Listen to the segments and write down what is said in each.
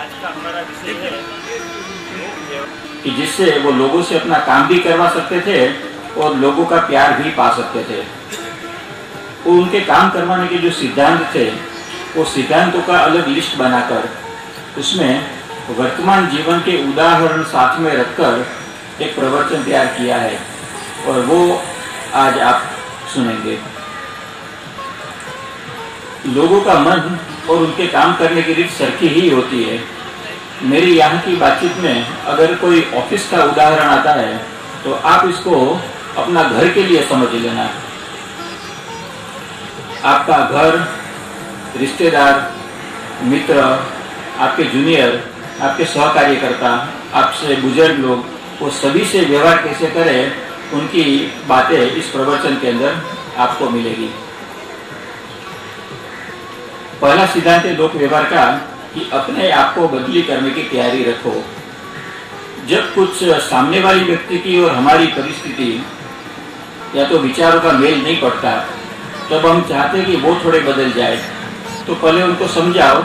आज का हमारा विषय है कि जिससे वो लोगों से अपना काम भी करवा सकते थे और लोगों का प्यार भी पा सकते थे। वो उनके काम करवाने के जो सिद्धांत थे, वो सिद्धांतों का अलग लिस्ट बनाकर उसमें वर्तमान जीवन के उदाहरण साथ में रखकर एक प्रवचन तैयार किया है और वो आज आप सुनेंगे। लोगों का मन और उनके काम करने की रीत सरखी ही होती है। मेरी यहाँ की बातचीत में अगर कोई ऑफिस का उदाहरण आता है तो आप इसको अपना घर के लिए समझ लेना। आपका घर, रिश्तेदार, मित्र, आपके जूनियर, आपके सहकार्यकर्ता, आपसे बुजुर्ग लोग, वो सभी से व्यवहार कैसे करें, उनकी बातें इस प्रवचन के अंदर आपको मिलेगी। पहला सिद्धांत है लोक व्यवहार का कि अपने आप को बदली करने की तैयारी रखो। जब कुछ सामने वाली व्यक्ति की और हमारी परिस्थिति या तो विचारों का मेल नहीं पड़ता, तब हम चाहते कि वो थोड़े बदल जाए, तो पहले उनको समझाओ,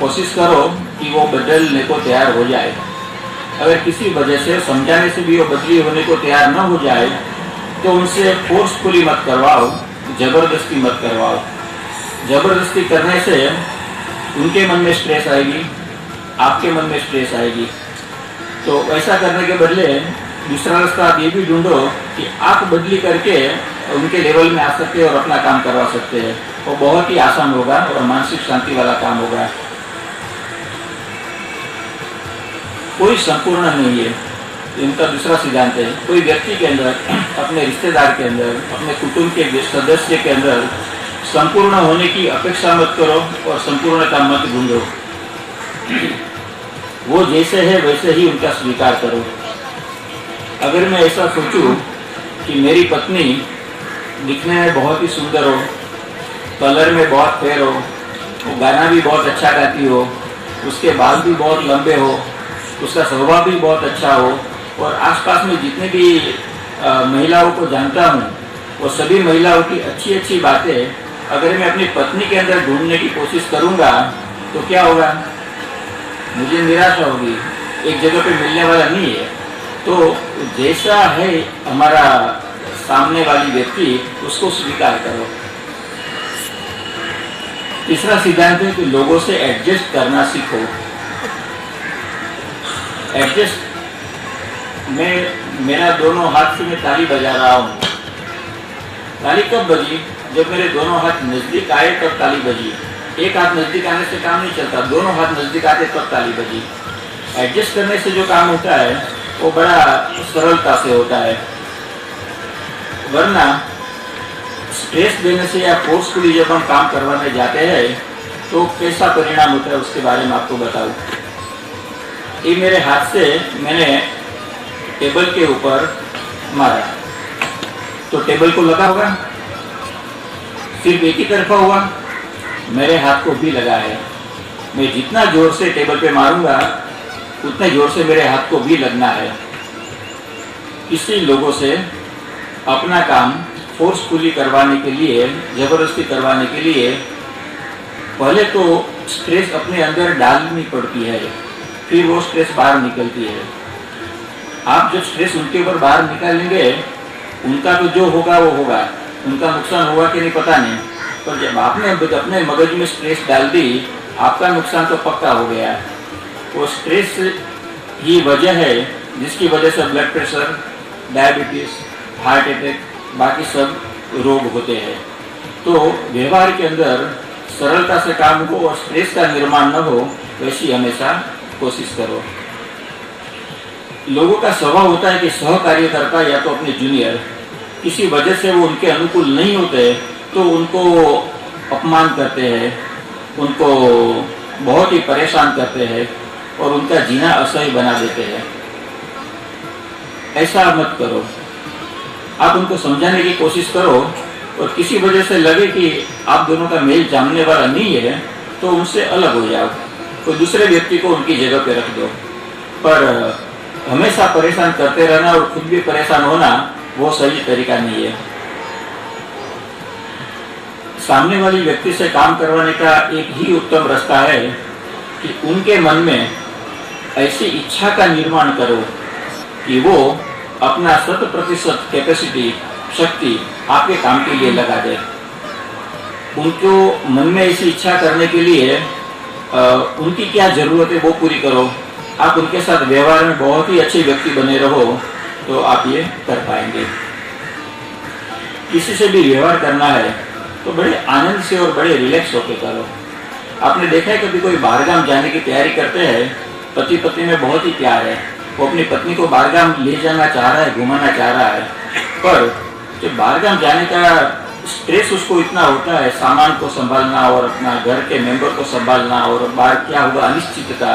कोशिश करो कि वो बदलने को तैयार हो जाए। अगर किसी वजह से समझाने से भी वो बदली होने को तैयार न हो जाए तो उनसे फोर्सफुली मत करवाओ, जबरदस्ती मत करवाओ। जबरदस्ती करने से उनके मन में स्ट्रेस आएगी, आपके मन में स्ट्रेस आएगी। तो ऐसा करने के बदले दूसरा रास्ता आप ये भी ढूंढो कि आप बदली करके उनके लेवल में आ सकते हैं और अपना काम करवा सकते हैं। वो बहुत ही आसान होगा और मानसिक शांति वाला काम होगा। कोई संपूर्ण नहीं है, इनका दूसरा सिद्धांत है। कोई व्यक्ति के अंदर, अपने रिश्तेदार के अंदर, अपने कुटुंब के सदस्य के अंदर संपूर्ण होने की अपेक्षा मत करो और संपूर्णता मत ढूंढो। वो जैसे है वैसे ही उनका स्वीकार करो। अगर मैं ऐसा सोचूं कि मेरी पत्नी दिखने में बहुत ही सुंदर हो, कलर में बहुत फेयर हो, वो गाना भी बहुत अच्छा गाती हो, उसके बाल भी बहुत लंबे हो, उसका स्वभाव भी बहुत अच्छा हो, और आसपास में जितने भी महिलाओं को जानता हूँ वो सभी महिलाओं की अच्छी अच्छी बातें अगर मैं अपनी पत्नी के अंदर ढूंढने की कोशिश करूँगा तो क्या होगा? मुझे निराशा होगी, एक जगह पे मिलने वाला नहीं है। तो जैसा है हमारा सामने वाली व्यक्ति, उसको स्वीकार करो। तीसरा सिद्धांत है कि लोगों से एडजस्ट करना सीखो। एडजस्ट में मेरा दोनों हाथ से मैं ताली बजा रहा हूँ। ताली कब बजी? जब मेरे दोनों हाथ नजदीक आए तब ताली बजी। एक हाथ नजदीक आने से काम नहीं चलता, दोनों हाथ नजदीक आते तब ताली बजी। एडजस्ट करने से जो काम होता है वो बड़ा सरलता से होता है, वरना स्ट्रेस देने से या फोर्सफुली जब हम काम करवाने जाते हैं तो कैसा परिणाम होता है उसके बारे में आपको बताऊं। ये मेरे हाथ से मैंने टेबल के ऊपर मारा तो टेबल को लगा होगा, सिर्फ एक ही तरफा हुआ, मेरे हाथ को भी लगा है। मैं जितना जोर से टेबल पे मारूंगा उतने जोर से मेरे हाथ को भी लगना है। इसी लोगों से अपना काम फोर्सफुली करवाने के लिए, जबरदस्ती करवाने के लिए पहले तो स्ट्रेस अपने अंदर डालनी पड़ती है, फिर वो स्ट्रेस बाहर निकलती है। आप जब स्ट्रेस उनके ऊपर बाहर निकालेंगे, उनका तो जो होगा वो होगा, उनका नुकसान होगा कि नहीं पता नहीं, पर जब आपने अपने मगज में स्ट्रेस डाल दी, आपका नुकसान तो पक्का हो गया। वो स्ट्रेस ही वजह है जिसकी वजह से blood pressure, diabetes, heart attack, बाकी सब रोग होते हैं। तो व्यवहार के अंदर सरलता से काम हो और स्ट्रेस का निर्माण न हो, वैसी हमेशा कोशिश करो। लोगों का स्वभाव होता है कि सहकार्यकर्ता या तो अपने जूनियर किसी वजह से वो उनके अनुकूल नहीं होते तो उनको अपमान करते हैं, उनको बहुत ही परेशान करते हैं और उनका जीना असह्य बना देते हैं। ऐसा मत करो। आप उनको समझाने की कोशिश करो और किसी वजह से लगे कि आप दोनों का मेल जमने वाला नहीं है तो उनसे अलग हो जाओ, कोई दूसरे व्यक्ति को उनकी जगह पे रख दो। पर हमेशा परेशान करते रहना और खुद भी परेशान होना वो सही तरीका नहीं है। सामने वाली व्यक्ति से काम करवाने का एक ही उत्तम रास्ता है कि उनके मन में ऐसी इच्छा का निर्माण करो कि वो अपना 100% कैपेसिटी, शक्ति आपके काम के लिए लगा दे। उनको मन में ऐसी इच्छा करने के लिए उनकी क्या जरूरत है वो पूरी करो। आप उनके साथ व्यवहार में बहुत ही अच्छे व्यक्ति बने रहो तो आप ये कर पाएंगे। किसी से भी व्यवहार करना है तो बड़े आनंद से और बड़े रिलैक्स होकर करो। आपने देखा है कभी कोई बाहरगाम जाने की तैयारी करते हैं, पति पत्नी में बहुत ही प्यार है, वो अपनी पत्नी को बाहरगाम ले जाना चाह रहा है, घुमाना चाह रहा है, पर जब बाहरगाम जाने का स्ट्रेस उसको इतना होता है, सामान को संभालना और अपना घर के मेंबर को संभालना और बाहर क्या होगा अनिश्चितता,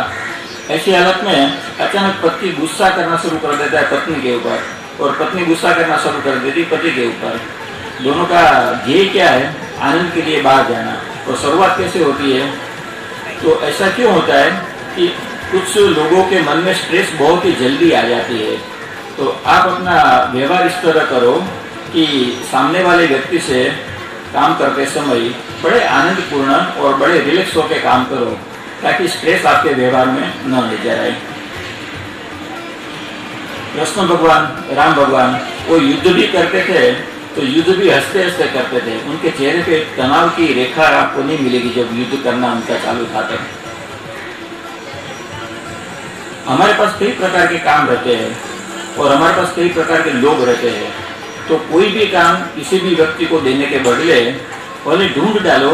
ऐसी हालत में अचानक पति गुस्सा करना शुरू कर देता है पत्नी के ऊपर और पत्नी गुस्सा करना शुरू कर देती है पति के ऊपर। दोनों का ध्येय क्या है? आनंद के लिए बाहर जाना। और शुरुआत कैसे होती है? तो ऐसा क्यों होता है कि कुछ लोगों के मन में स्ट्रेस बहुत ही जल्दी आ जाती है। तो आप अपना व्यवहार इस तरह करो कि सामने वाले व्यक्ति से काम करते समय बड़े आनंदपूर्ण और बड़े रिलैक्स होकर काम करो ताकि स्ट्रेस आपके व्यवहार में न नजर आए। कृष्ण भगवान, राम भगवान वो युद्ध भी करते थे तो युद्ध भी हंसते हंसते करते थे। उनके चेहरे पे तनाव की रेखा आपको नहीं मिलेगी जब युद्ध करना उनका चालू था। तब हमारे पास कई प्रकार के काम रहते हैं और हमारे पास कई प्रकार के लोग रहते हैं। तो कोई भी काम किसी भी व्यक्ति को देने के बदले पहले ढूंढ डालो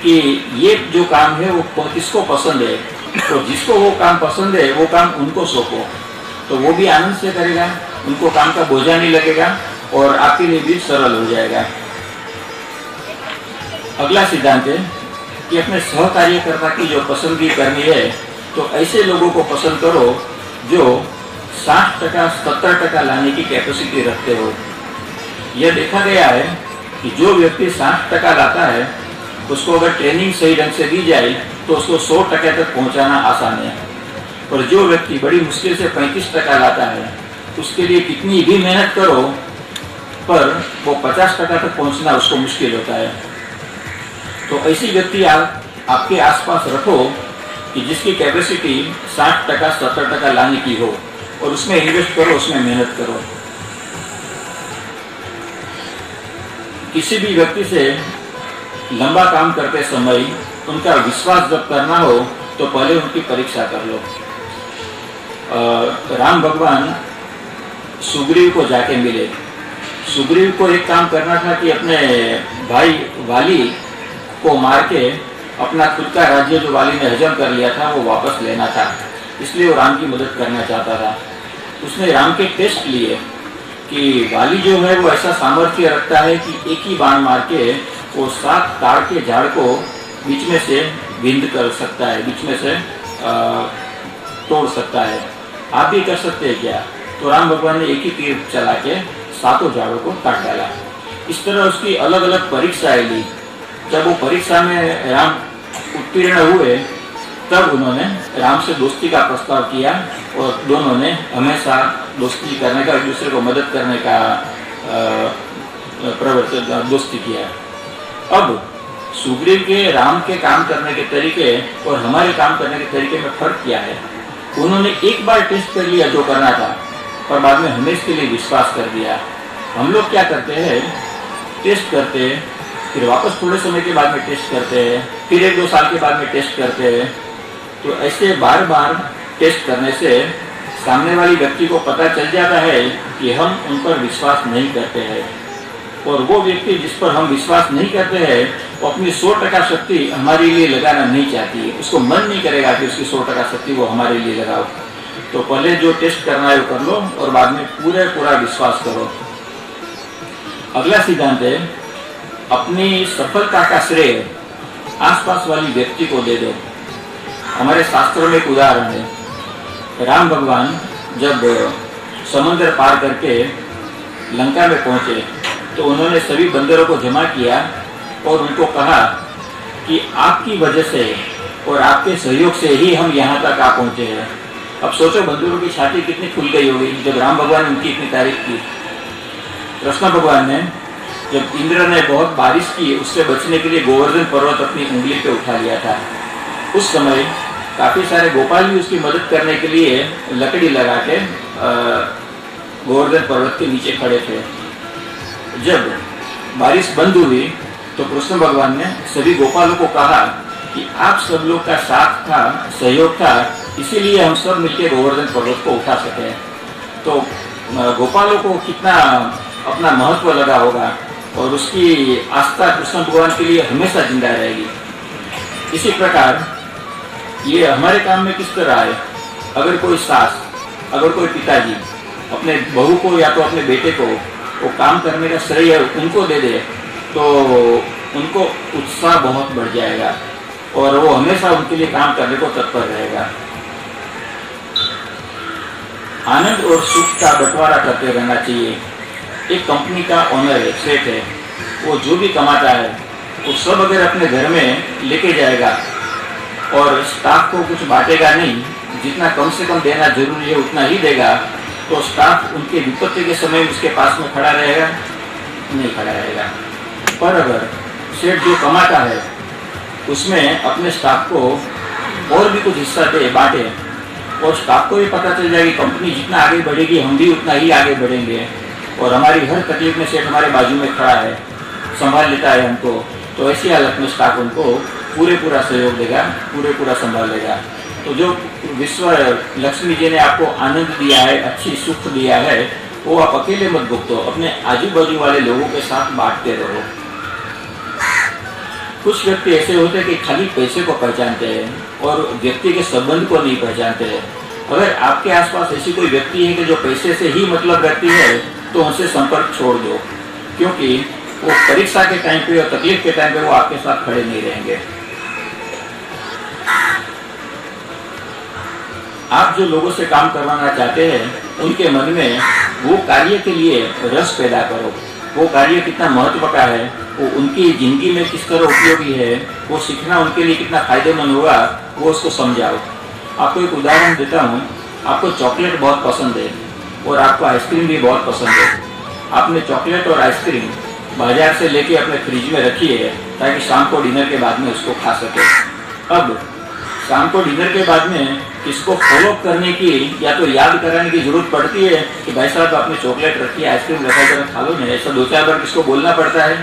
कि ये जो काम है वो किसको पसंद है, तो जिसको वो काम पसंद है वो काम उनको सौंपो, तो वो भी आनंद से करेगा, उनको काम का बोझा नहीं लगेगा और आपके लिए भी सरल हो जाएगा। अगला सिद्धांत है कि अपने सहकार्यकर्ता की जो पसंदगी करनी है तो ऐसे लोगों को पसंद करो जो 60%, 70% लाने की कैपेसिटी रखते हो। यह देखा गया है कि जो व्यक्ति 60% लाता है उसको अगर ट्रेनिंग सही ढंग से दी जाए तो उसको 100% तक पहुंचाना आसान है। और जो व्यक्ति बड़ी मुश्किल से 35% लाता है उसके लिए कितनी भी मेहनत करो पर वो 50% तक पहुंचना उसको मुश्किल होता है। तो ऐसी व्यक्ति आपके आसपास रखो कि जिसकी कैपेसिटी 60%, 70% लाने की हो और उसमें इन्वेस्ट करो, उसमें मेहनत करो। किसी भी व्यक्ति से लंबा काम करते समय उनका विश्वास जब करना हो तो पहले उनकी परीक्षा कर लो। राम भगवान सुग्रीव को जाके मिले। सुग्रीव को एक काम करना था कि अपने भाई वाली को मार के अपना खुद का राज्य जो वाली ने हजम कर लिया था वो वापस लेना था, इसलिए वो राम की मदद करना चाहता था। उसने राम के टेस्ट लिए कि वाली जो है वो ऐसा सामर्थ्य रखता है कि एक ही बाण मार के वो 7 ताड़ के झाड़ को बीच में से विंध कर सकता है, बीच में से तोड़ सकता है। आप भी कर सकते हैं क्या? तो राम भगवान ने एक ही तीर चला के 7 झाड़ों को काट डाला। इस तरह उसकी अलग अलग परीक्षाएं ली। जब वो परीक्षा में राम उत्तीर्ण हुए तब उन्होंने राम से दोस्ती का प्रस्ताव किया और दोनों ने हमेशा दोस्ती करने का, एक दूसरे को मदद करने का दोस्ती किया। अब सुग्रीव के राम के काम करने के तरीके और हमारे काम करने के तरीके में फर्क क्या है? उन्होंने एक बार टेस्ट कर लिया जो करना था पर बाद में हमें इसके लिए विश्वास कर दिया। हम लोग क्या करते हैं? टेस्ट करते हैं, फिर वापस थोड़े समय के बाद में टेस्ट करते हैं, फिर 1-2 साल के बाद में टेस्ट करते हैं। तो ऐसे बार बार टेस्ट करने से सामने वाली व्यक्ति को पता चल जाता है कि हम उन पर विश्वास नहीं करते हैं। और वो व्यक्ति जिस पर हम विश्वास नहीं करते हैं वो अपनी 100% शक्ति हमारे लिए लगाना नहीं चाहती है। उसको मन नहीं करेगा कि उसकी 100% शक्ति वो हमारे लिए लगाओ। तो पहले जो टेस्ट करना है वो कर लो और बाद में पूरा विश्वास करो। अगला सिद्धांत है अपनी सफलता का श्रेय आसपास वाली व्यक्ति को दे दो। हमारे शास्त्रों में एक उदाहरण है। राम भगवान जब समुद्र पार करके लंका में पहुंचे तो उन्होंने सभी बंदरों को जमा किया और उनको कहा कि आपकी वजह से और आपके सहयोग से ही हम यहाँ तक आ पहुंचे हैं। अब सोचो बंदरों की छाती कितनी खुल गई होगी जब राम भगवान ने उनकी इतनी तारीफ की। कृष्ण भगवान ने जब इंद्र ने बहुत बारिश की उससे बचने के लिए गोवर्धन पर्वत अपनी उंगली पे उठा लिया था, उस समय काफ़ी सारे गोपाल भी उसकी मदद करने के लिए लकड़ी लगा के गोवर्धन पर्वत के नीचे खड़े थे। जब बारिश बंद हुई तो कृष्ण भगवान ने सभी गोपालों को कहा कि आप सब लोग का साथ था, सहयोग था, इसीलिए हम सब मिलकर गोवर्धन पर्वत को उठा सके। तो गोपालों को कितना अपना महत्व लगा होगा और उसकी आस्था कृष्ण भगवान के लिए हमेशा जिंदा रहेगी। इसी प्रकार ये हमारे काम में किस तरह है, अगर कोई सास, अगर कोई पिताजी अपने बहू को या तो अपने बेटे को वो काम करने का श्रेय उनको दे दे तो उनको उत्साह बहुत बढ़ जाएगा और वो हमेशा उनके लिए काम करने को तत्पर रहेगा। आनंद और सुख का बंटवारा करते रहना चाहिए। एक कंपनी का ओनर है, सेठ है, वो जो भी कमाता है वो सब अगर अपने घर में लेके जाएगा और स्टाफ को कुछ बांटेगा नहीं, जितना कम से कम देना जरूरी है उतना ही देगा, तो स्टाफ उनके विपत्ति के समय उसके पास में खड़ा रहेगा? नहीं खड़ा रहेगा। पर अगर सेठ जो कमाता है उसमें अपने स्टाफ को और भी कुछ हिस्सा दे, बांटे, और स्टाफ को भी पता चल जाएगी कंपनी जितना आगे बढ़ेगी हम भी उतना ही आगे बढ़ेंगे और हमारी हर तकलीफ में सेठ हमारे बाजू में खड़ा है, संभाल लेता है हमको, तो ऐसी हालत में स्टाफ उनको पूरा सहयोग देगा, पूरा संभाल लेगा। तो जो विश्व लक्ष्मी जी ने आपको आनंद दिया है, अच्छी सुख दिया है, वो आप अकेले मत भुगतो, अपने आजू बाजू वाले लोगों के साथ बांटते रहो। कुछ व्यक्ति ऐसे होते हैं कि खाली पैसे को पहचानते हैं और व्यक्ति के संबंध को नहीं पहचानते हैं। अगर आपके आसपास ऐसी कोई व्यक्ति है कि जो पैसे से ही मतलब रखती है तो उनसे संपर्क छोड़ दो, क्योंकि वो परीक्षा के टाइम पे और तकलीफ के टाइम पे वो आपके साथ खड़े नहीं रहेंगे। आप जो लोगों से काम करवाना चाहते हैं उनके मन में वो कार्य के लिए रस पैदा करो। वो कार्य कितना महत्व का है, वो उनकी जिंदगी में किस तरह उपयोगी है, वो सीखना उनके लिए कितना फायदेमंद होगा, वो उसको समझाओ। आपको एक उदाहरण देता हूँ। आपको चॉकलेट बहुत पसंद है और आपको आइसक्रीम भी बहुत पसंद है। आपने चॉकलेट और आइसक्रीम बाजार से लेके अपने फ्रिज में रखी है ताकि शाम को डिनर के बाद में उसको खा सके। अब शाम को डिनर के बाद में इसको फॉलो करने की या तो याद कराने की जरूरत पड़ती है कि भाई साहब आपने चॉकलेट रखी है, आइसक्रीम रखा है, खा लो नहीं। ऐसा 2-4 बार किसको बोलना पड़ता है?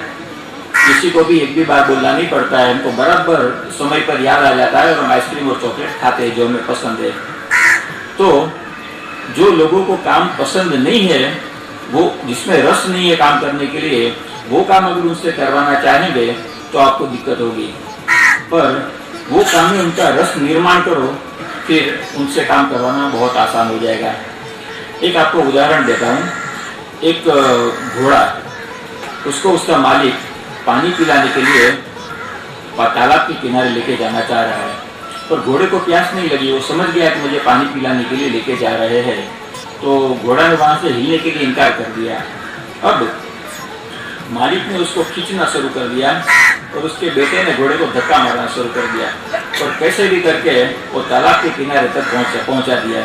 किसी को भी एक भी बार बोलना नहीं पड़ता है। हमको बराबर समय पर याद आ जाता है और हम आइसक्रीम और चॉकलेट खाते हैं जो हमें पसंद है। तो जो लोगों को काम पसंद नहीं है, वो जिसमें रस नहीं है काम करने के लिए, वो काम अगर उनसे करवाना चाहेंगे तो आपको दिक्कत होगी। पर वो काम में उनका रस निर्माण करो, फिर उनसे काम करवाना बहुत आसान हो जाएगा। एक आपको उदाहरण देता हूँ। एक घोड़ा, उसको उसका मालिक पानी पिलाने के लिए तालाब के किनारे लेके जाना चाह रहा है, पर घोड़े को प्यास नहीं लगी। वो समझ गया कि मुझे पानी पिलाने के लिए लेके जा रहे हैं, तो घोड़ा ने वहां से हिलने के लिए इनकार कर दिया। अब मालिक ने उसको खींचना शुरू कर दिया और उसके बेटे ने घोड़े को धक्का मारना शुरू कर दिया और कैसे भी करके वो तालाब के किनारे तक पहुंचा दिया।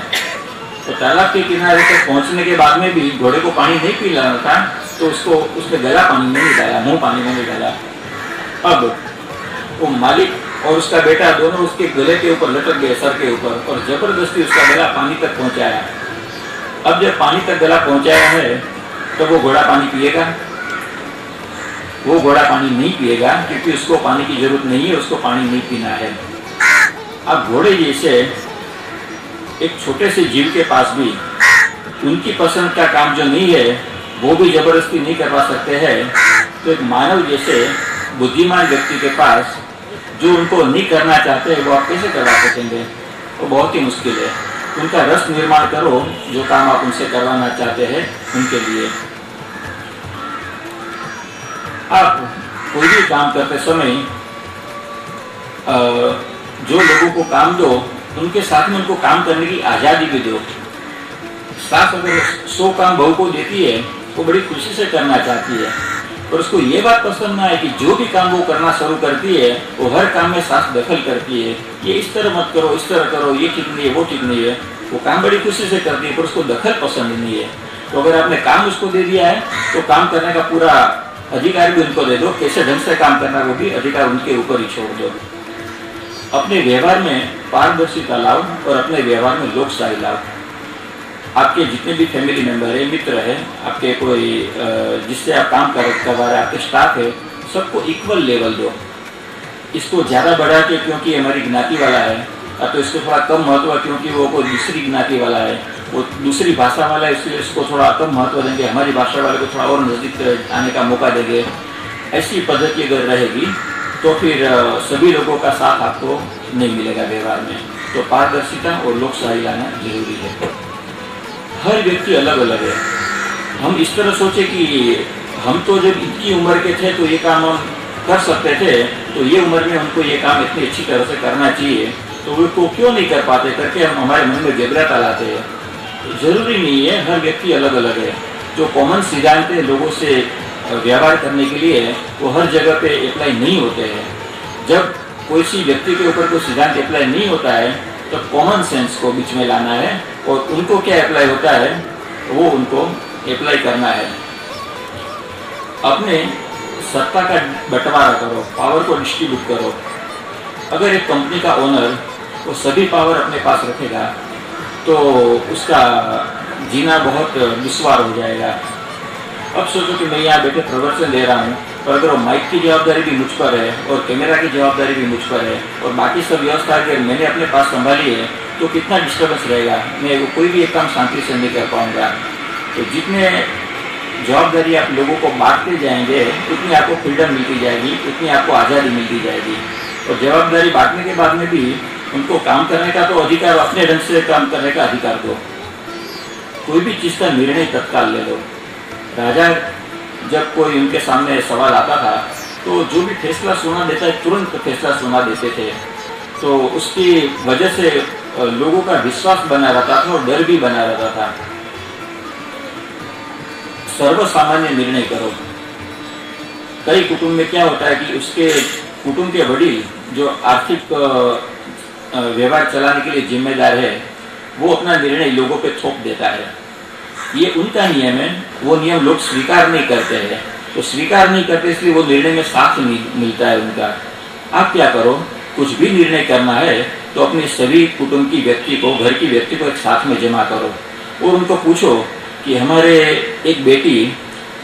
तो तालाब के किनारे तक पहुंचने के बाद में भी घोड़े को पानी नहीं पिलाना था, तो उसको उसने गला पानी में नहीं डाला, मुंह पानी में नहीं डाला। अब वो मालिक और उसका बेटा दोनों उसके गले के ऊपर लटक गए, सर के ऊपर, और जबरदस्ती उसका गला पानी तक पहुंचाया। अब जब पानी तक गला पहुंचाया है तो वो घोड़ा पानी पिएगा? वो घोड़ा पानी नहीं पिएगा, क्योंकि उसको पानी की जरूरत नहीं है, उसको पानी नहीं पीना है। अब घोड़े जैसे एक छोटे से जीव के पास भी उनकी पसंद का काम जो नहीं है वो भी जबरदस्ती नहीं करवा सकते हैं, तो एक मानव जैसे बुद्धिमान व्यक्ति के पास जो उनको नहीं करना चाहते वो आप कैसे करवा सकेंगे? वो बहुत ही मुश्किल है। उनका रस निर्माण करो, जो काम आप उनसे करवाना चाहते हैं उनके लिए। आप कोई भी काम करते समय जो लोगों को काम दो, उनके साथ में उनको काम करने की आज़ादी भी दो। सास अगर 100 काम बहू को देती है, वो बड़ी खुशी से करना चाहती है, और उसको ये बात पसंद ना है कि जो भी काम वो करना शुरू करती है वो हर काम में सास दखल करती है। ये इस तरह मत करो, इस तरह करो, ये ठीक नहीं है, वो ठीक नहीं है। वो काम बड़ी खुशी से करती है, पर उसको दखल पसंद नहीं है। तो अगर आपने काम उसको दे दिया है तो काम करने का पूरा अधिकार भी उनको दे दो, कैसे ढंग से काम करना वो भी अधिकार उनके ऊपर ही छोड़ दो। अपने व्यवहार में पारदर्शिता लाओ और अपने व्यवहार में लोकशाही लाओ। आपके जितने भी फैमिली मेंबर है, मित्र है, आपके कोई जिससे आप काम करवा रहे हैं, आपके स्टाफ है, सबको इक्वल लेवल दो। इसको ज़्यादा बढ़ा के क्योंकि हमारी ज्ञाति वाला है, या तो इसको थोड़ा कम महत्व क्योंकि वो कोई दूसरी ज्ञाति वाला है, वो दूसरी भाषा वाला है, इसलिए इसको थोड़ा कम महत्व देंगे, हमारी भाषा वाले को थोड़ा और नज़दीक आने का मौका देंगे। ऐसी पद्धति अगर रहेगी तो फिर सभी लोगों का साथ आपको नहीं मिलेगा व्यवहार में। तो पारदर्शिता और लोकशाही लाना जरूरी है। हर व्यक्ति अलग अलग है। हम इस तरह सोचे कि हम तो जब इनकी उम्र के थे तो ये काम हम कर सकते थे, तो ये उम्र में हमको ये काम इतनी अच्छी तरह से करना चाहिए, तो वो को क्यों नहीं कर पाते करके हम हमारे मन में व्यग्रता लाते हैं। जरूरी नहीं है, हर व्यक्ति अलग अलग है। जो कॉमन सिद्धांत है लोगों से व्यवहार करने के लिए, वो हर जगह पे अप्लाई नहीं होते हैं। जब कोई सी व्यक्ति के ऊपर कोई सिद्धांत अप्लाई नहीं होता है तो कॉमन सेंस को बीच में लाना है, और उनको क्या अप्लाई होता है वो उनको अप्लाई करना है। अपने सत्ता का बंटवारा करो, पावर को डिस्ट्रीब्यूट करो। अगर एक कंपनी का ओनर वो सभी पावर अपने पास रखेगा तो उसका जीना बहुत दुश्वार हो जाएगा। अब सोचो कि मैं यहाँ बैठे प्रवचन दे रहा हूँ, और अगर माइक की जवाबदारी भी मुझ पर है और कैमरा की जवाबदारी भी मुझ पर है और बाकी सब व्यवस्था अगर मैंने अपने पास संभाली है, तो कितना डिस्टर्बेंस रहेगा, मैं वो कोई भी एक काम शांति से नहीं कर पाऊँगा। तो जितने जवाबदारी आप लोगों को बांटते जाएंगे उतनी आपको फ्रीडम मिलती जाएगी, उतनी आपको आज़ादी मिलती जाएगी। और जवाबदारी बांटने के बाद में भी उनको काम करने का तो अधिकार, अपने ढंग से काम करने का अधिकार दो। कोई भी चीज़ का निर्णय तत्काल ले लो। राजा जब कोई उनके सामने सवाल आता था तो जो भी फैसला सुना देता है तुरंत फैसला सुना देते थे। तो उसकी वजह से लोगों का विश्वास बना रहता था और डर भी बना रहता था। सर्वसामान्य निर्णय करो। कई कुटुंब में क्या होता है कि उसके कुटुंब के वडील जो आर्थिक व्यवहार चलाने के लिए जिम्मेदार है, वो अपना निर्णय लोगों पे थोप देता है। ये उनका नियम है, वो नियम लोग स्वीकार नहीं करते हैं, तो स्वीकार नहीं करते इसलिए वो निर्णय में साथ नहीं मिलता है उनका। आप क्या करो, कुछ भी निर्णय करना है तो अपने सभी कुटुंब की व्यक्ति को, घर की व्यक्ति को एक साथ में जमा करो और उनको पूछो कि हमारे एक बेटी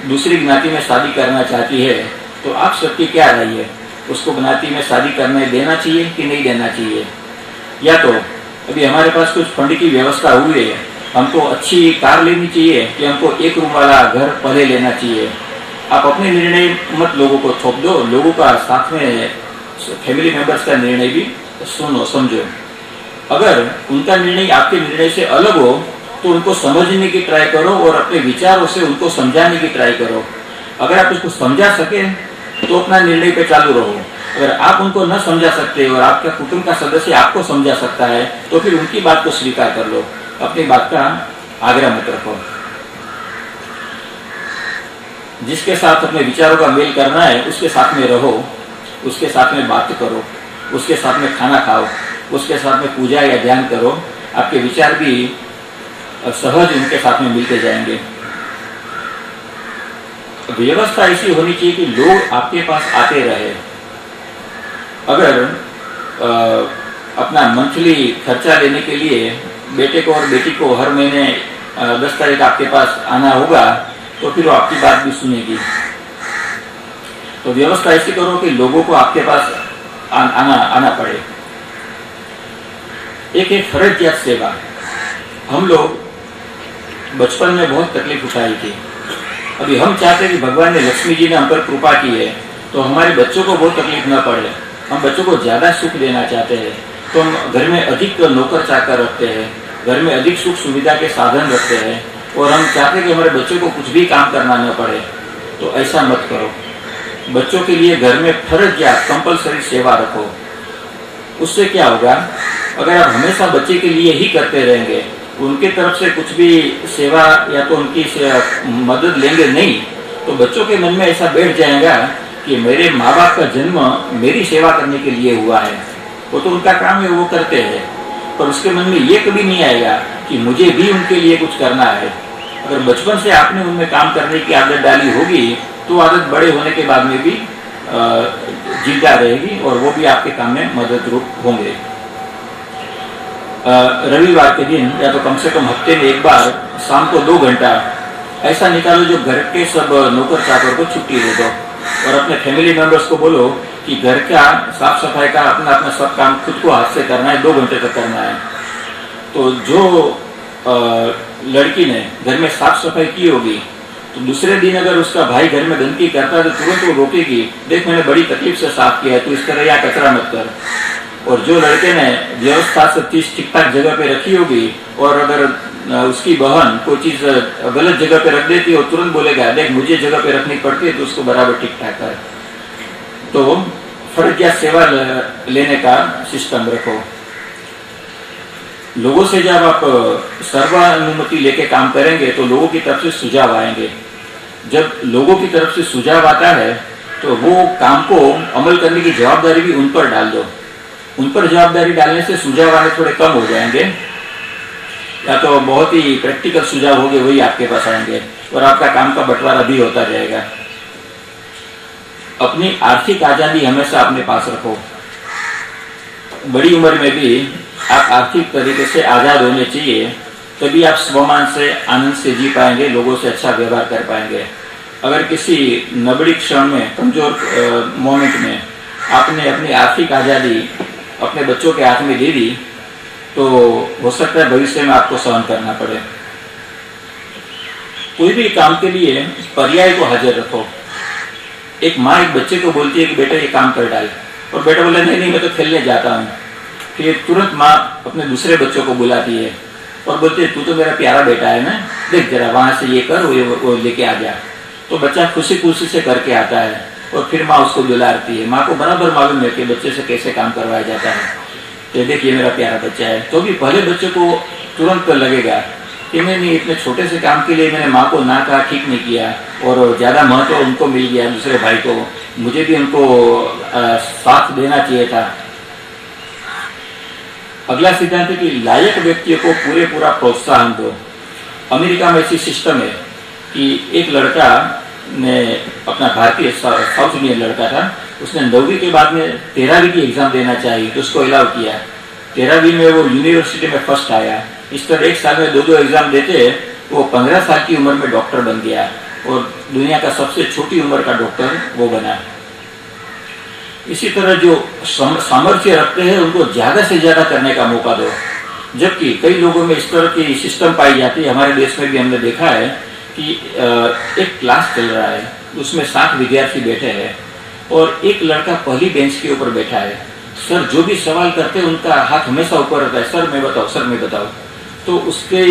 दूसरी ज्ञाति में शादी करना चाहती है, तो आप सबकी क्या राय है, उसको ज्ञाति में शादी करने देना चाहिए कि नहीं देना चाहिए। या तो अभी हमारे पास कुछ फंड की व्यवस्था हुई है, हमको अच्छी कार लेनी चाहिए कि हमको एक रूम वाला घर पहले लेना चाहिए। आप अपने निर्णय मत लोगों को थोप दो, लोगों का साथ में फैमिली मेंबर्स का निर्णय भी सुनो, समझो। अगर उनका निर्णय आपके निर्णय से अलग हो तो उनको समझने की ट्राई करो और अपने विचारों से उनको समझाने की ट्राई करो। अगर आप उसको समझा सके तो अपना निर्णय पे चालू रहो। अगर आप उनको न समझा सकते और आपका कुटुंब का सदस्य आपको समझा सकता है तो फिर उनकी बात को स्वीकार कर लो, अपनी बात का आग्रह मत रखो। जिसके साथ अपने विचारों का मेल करना है उसके साथ में रहो, उसके साथ में बात करो, उसके साथ में खाना खाओ, उसके साथ में पूजा या ध्यान करो। आपके विचार भी सहज उनके साथ में मिलते जाएंगे। व्यवस्था ऐसी होनी चाहिए कि लोग आपके पास आते रहे। अगर अपना मंथली खर्चा लेने के लिए बेटे को और बेटी को हर महीने 10 तारीख आपके पास आना होगा तो फिर वो आपकी बात भी सुनेगी। तो व्यवस्था ऐसी करो कि लोगों को आपके पास आना पड़े। एक फर्जियात सेवा। हम लोग बचपन में बहुत तकलीफ उठाई थी। अभी हम चाहते हैं कि भगवान ने, लक्ष्मी जी ने हम पर कृपा की है तो हमारे बच्चों को बहुत तकलीफ न पड़े। हम बच्चों को ज़्यादा सुख देना चाहते हैं तो हम घर में अधिक नौकर चाकर रखते हैं, घर में अधिक सुख सुविधा के साधन रखते हैं और हम चाहते हैं कि हमारे बच्चों को कुछ भी काम करना न पड़े। तो ऐसा मत करो। बच्चों के लिए घर में फर्ज या कंपलसरी सेवा रखो। उससे क्या होगा, अगर आप हमेशा बच्चे के लिए ही करते रहेंगे, उनके तरफ से कुछ भी सेवा या तो उनकी मदद लेंगे नहीं, तो बच्चों के मन में ऐसा बैठ जाएगा कि मेरे माँ बाप का जन्म मेरी सेवा करने के लिए हुआ है। वो तो उनका काम है, वो करते हैं, पर उसके मन में ये कभी नहीं आएगा कि मुझे भी उनके लिए कुछ करना है। अगर बचपन से आपने उनमें काम करने की आदत डाली होगी तो आदत बड़े होने के बाद में भी जिंदा रहेगी और वो भी आपके काम में मदद रूप होंगे। रविवार के दिन या तो कम से कम हफ्ते में एक बार शाम को 2 घंटा ऐसा निकालो जो घर के सब नौकर चाकर को छुट्टी दे दो और अपने फैमिली मेंबर्स को बोलो कि घर का साफ सफाई का अपना अपना सब काम खुद को हाथ से करना है, 2 घंटे तक करना है। तो जो लड़की ने घर में साफ सफाई की होगी तो दूसरे दिन अगर उसका भाई घर में गंदगी करता है तो तुरंत वो रोकेगी, देख मैंने बड़ी तकलीफ से साफ किया है, तो इस तरह यहाँ कचरा मत कर। और जो लड़के ने व्यवस्था से चीज ठीक ठाक जगह पे रखी होगी और अगर उसकी बहन कोई चीज गलत जगह पे रख देती है और तुरंत बोलेगा देख मुझे जगह पे रखनी पड़ती है, तो उसको बराबर ठीक ठाक कर। तो फर्ज या सेवा लेने का सिस्टम रखो। लोगों से जब आप सर्वानुमति लेके काम करेंगे तो लोगों की तरफ से सुझाव आएंगे। जब लोगों की तरफ से सुझाव आता है तो वो काम को अमल करने की जवाबदारी भी उन पर डाल दो। उन पर जवाबदारी डालने से सुझाव आने थोड़े कम हो जाएंगे, या तो बहुत ही प्रैक्टिकल सुझाव होंगे वही आपके पास आएंगे और आपका काम का बंटवारा भी होता रहेगा। अपनी आर्थिक आजादी हमेशा अपने पास रखो। बड़ी उम्र में भी आप आर्थिक तरीके से आजाद होने चाहिए, तभी आप स्वमान से आनंद से जी पाएंगे, लोगों से अच्छा व्यवहार कर पाएंगे। अगर किसी नबड़ी क्षण में, कमजोर मोमेंट में आपने अपनी आर्थिक आजादी अपने बच्चों के हाथ में दे दी तो हो सकता है भविष्य में आपको सहन करना पड़े। कोई भी काम के लिए पर्याय को हाजिर रखो। एक माँ एक बच्चे को बोलती है कि बेटा ये काम कर डाल, और बेटा बोला नहीं नहीं मैं तो खेलने जाता हूँ। फिर तुरंत माँ अपने दूसरे बच्चों को बुलाती है और बोलती है तू तो मेरा प्यारा बेटा है ना, देख जरा वहां से ये कर वो लेके आ जा। तो बच्चा खुशी खुशी से करके आता है और फिर माँ उसको दुलारती है। माँ को बराबर मालूम है कि बच्चे से कैसे काम करवाया जाता है। तो देखिए मेरा प्यारा बच्चा है, तो भी पहले बच्चे को तुरंत लगेगा कि नहीं इतने छोटे से काम के लिए मैंने माँ को ना कहा, ठीक नहीं किया और ज्यादा महत्व उनको मिल गया दूसरे भाई को, मुझे भी उनको साथ देना चाहिए था। अगला सिद्धांत है कि लायक व्यक्तियों को पूरा प्रोत्साहन दो। अमेरिका में ऐसी सिस्टम है कि एक लड़का ने अपना भारतीय साउथ इंडियन लड़का था, उसने 9वीं के बाद में 13वीं की एग्जाम देना चाहिए तो उसको अलाउ किया। 13वीं में वो यूनिवर्सिटी में फर्स्ट आया। इस तरह एक साल में 2 एग्जाम देते वो 15 साल की उम्र में डॉक्टर बन गया और दुनिया का सबसे छोटी उम्र का डॉक्टर वो बना। इसी तरह जो सामर्थ्य रखते हैं उनको ज्यादा से ज्यादा करने का मौका दो। जबकि कई लोगों में इस तरह की सिस्टम पाई जाती है, हमारे देश में भी हमने देखा है कि एक क्लास चल रहा है, उसमें 60 विद्यार्थी बैठे हैं और एक लड़का पहली बेंच के ऊपर बैठा है। सर जो भी सवाल करते हैं उनका हाथ हमेशा ऊपर रहता है, सर मैं बताओ सर मैं बताओ। तो उसके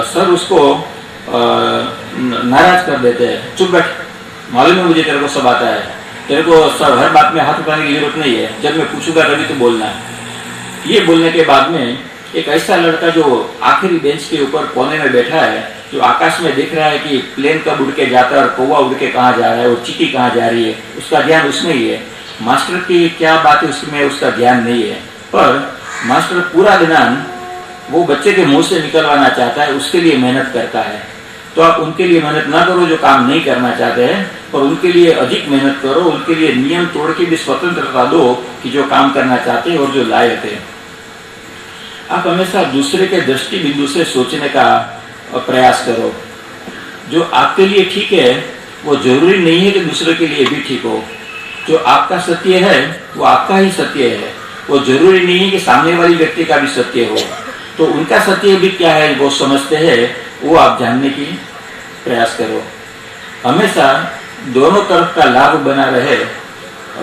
सर उसको नाराज कर देते हैं, चुप बैठ, मालूम है मुझे तेरे को सब आता है, तेरे को सब हर बात में हाथ उठाने की जरूरत नहीं है, जब मैं पूछूंगा तभी तो बोलना है। ये बोलने के बाद में एक ऐसा लड़का जो आखिरी बेंच के ऊपर कोने में बैठा है, जो आकाश में देख रहा है कि प्लेन कब उड़ के जाता है और कौवा उड़ के कहाँ जा रहा है और चींटी कहाँ जा रही है, उसका ध्यान उसमें ही है। मास्टर की क्या बात है उसमें उसका ध्यान नहीं है, पर मास्टर पूरा ध्यान वो बच्चे के मुंह से निकलवाना चाहता है, उसके लिए मेहनत करता है। तो आप उनके लिए मेहनत ना करो जो काम नहीं करना चाहते हैं, और उनके लिए अधिक मेहनत करो, उनके लिए नियम तोड़ के भी स्वतंत्रता दो कि जो काम करना चाहते हैं और जो लायक है। आप हमेशा दूसरे के दृष्टि बिंदु से सोचने का प्रयास करो। जो आपके लिए ठीक है वो जरूरी नहीं है कि दूसरे के लिए भी ठीक हो। जो आपका सत्य है वो आपका ही सत्य है, वो जरूरी नहीं है कि सामने वाली व्यक्ति का भी सत्य हो। तो उनका सत्य भी क्या है वो समझते हैं, वो आप जानने की प्रयास करो। हमेशा दोनों तरफ का लाभ बना रहे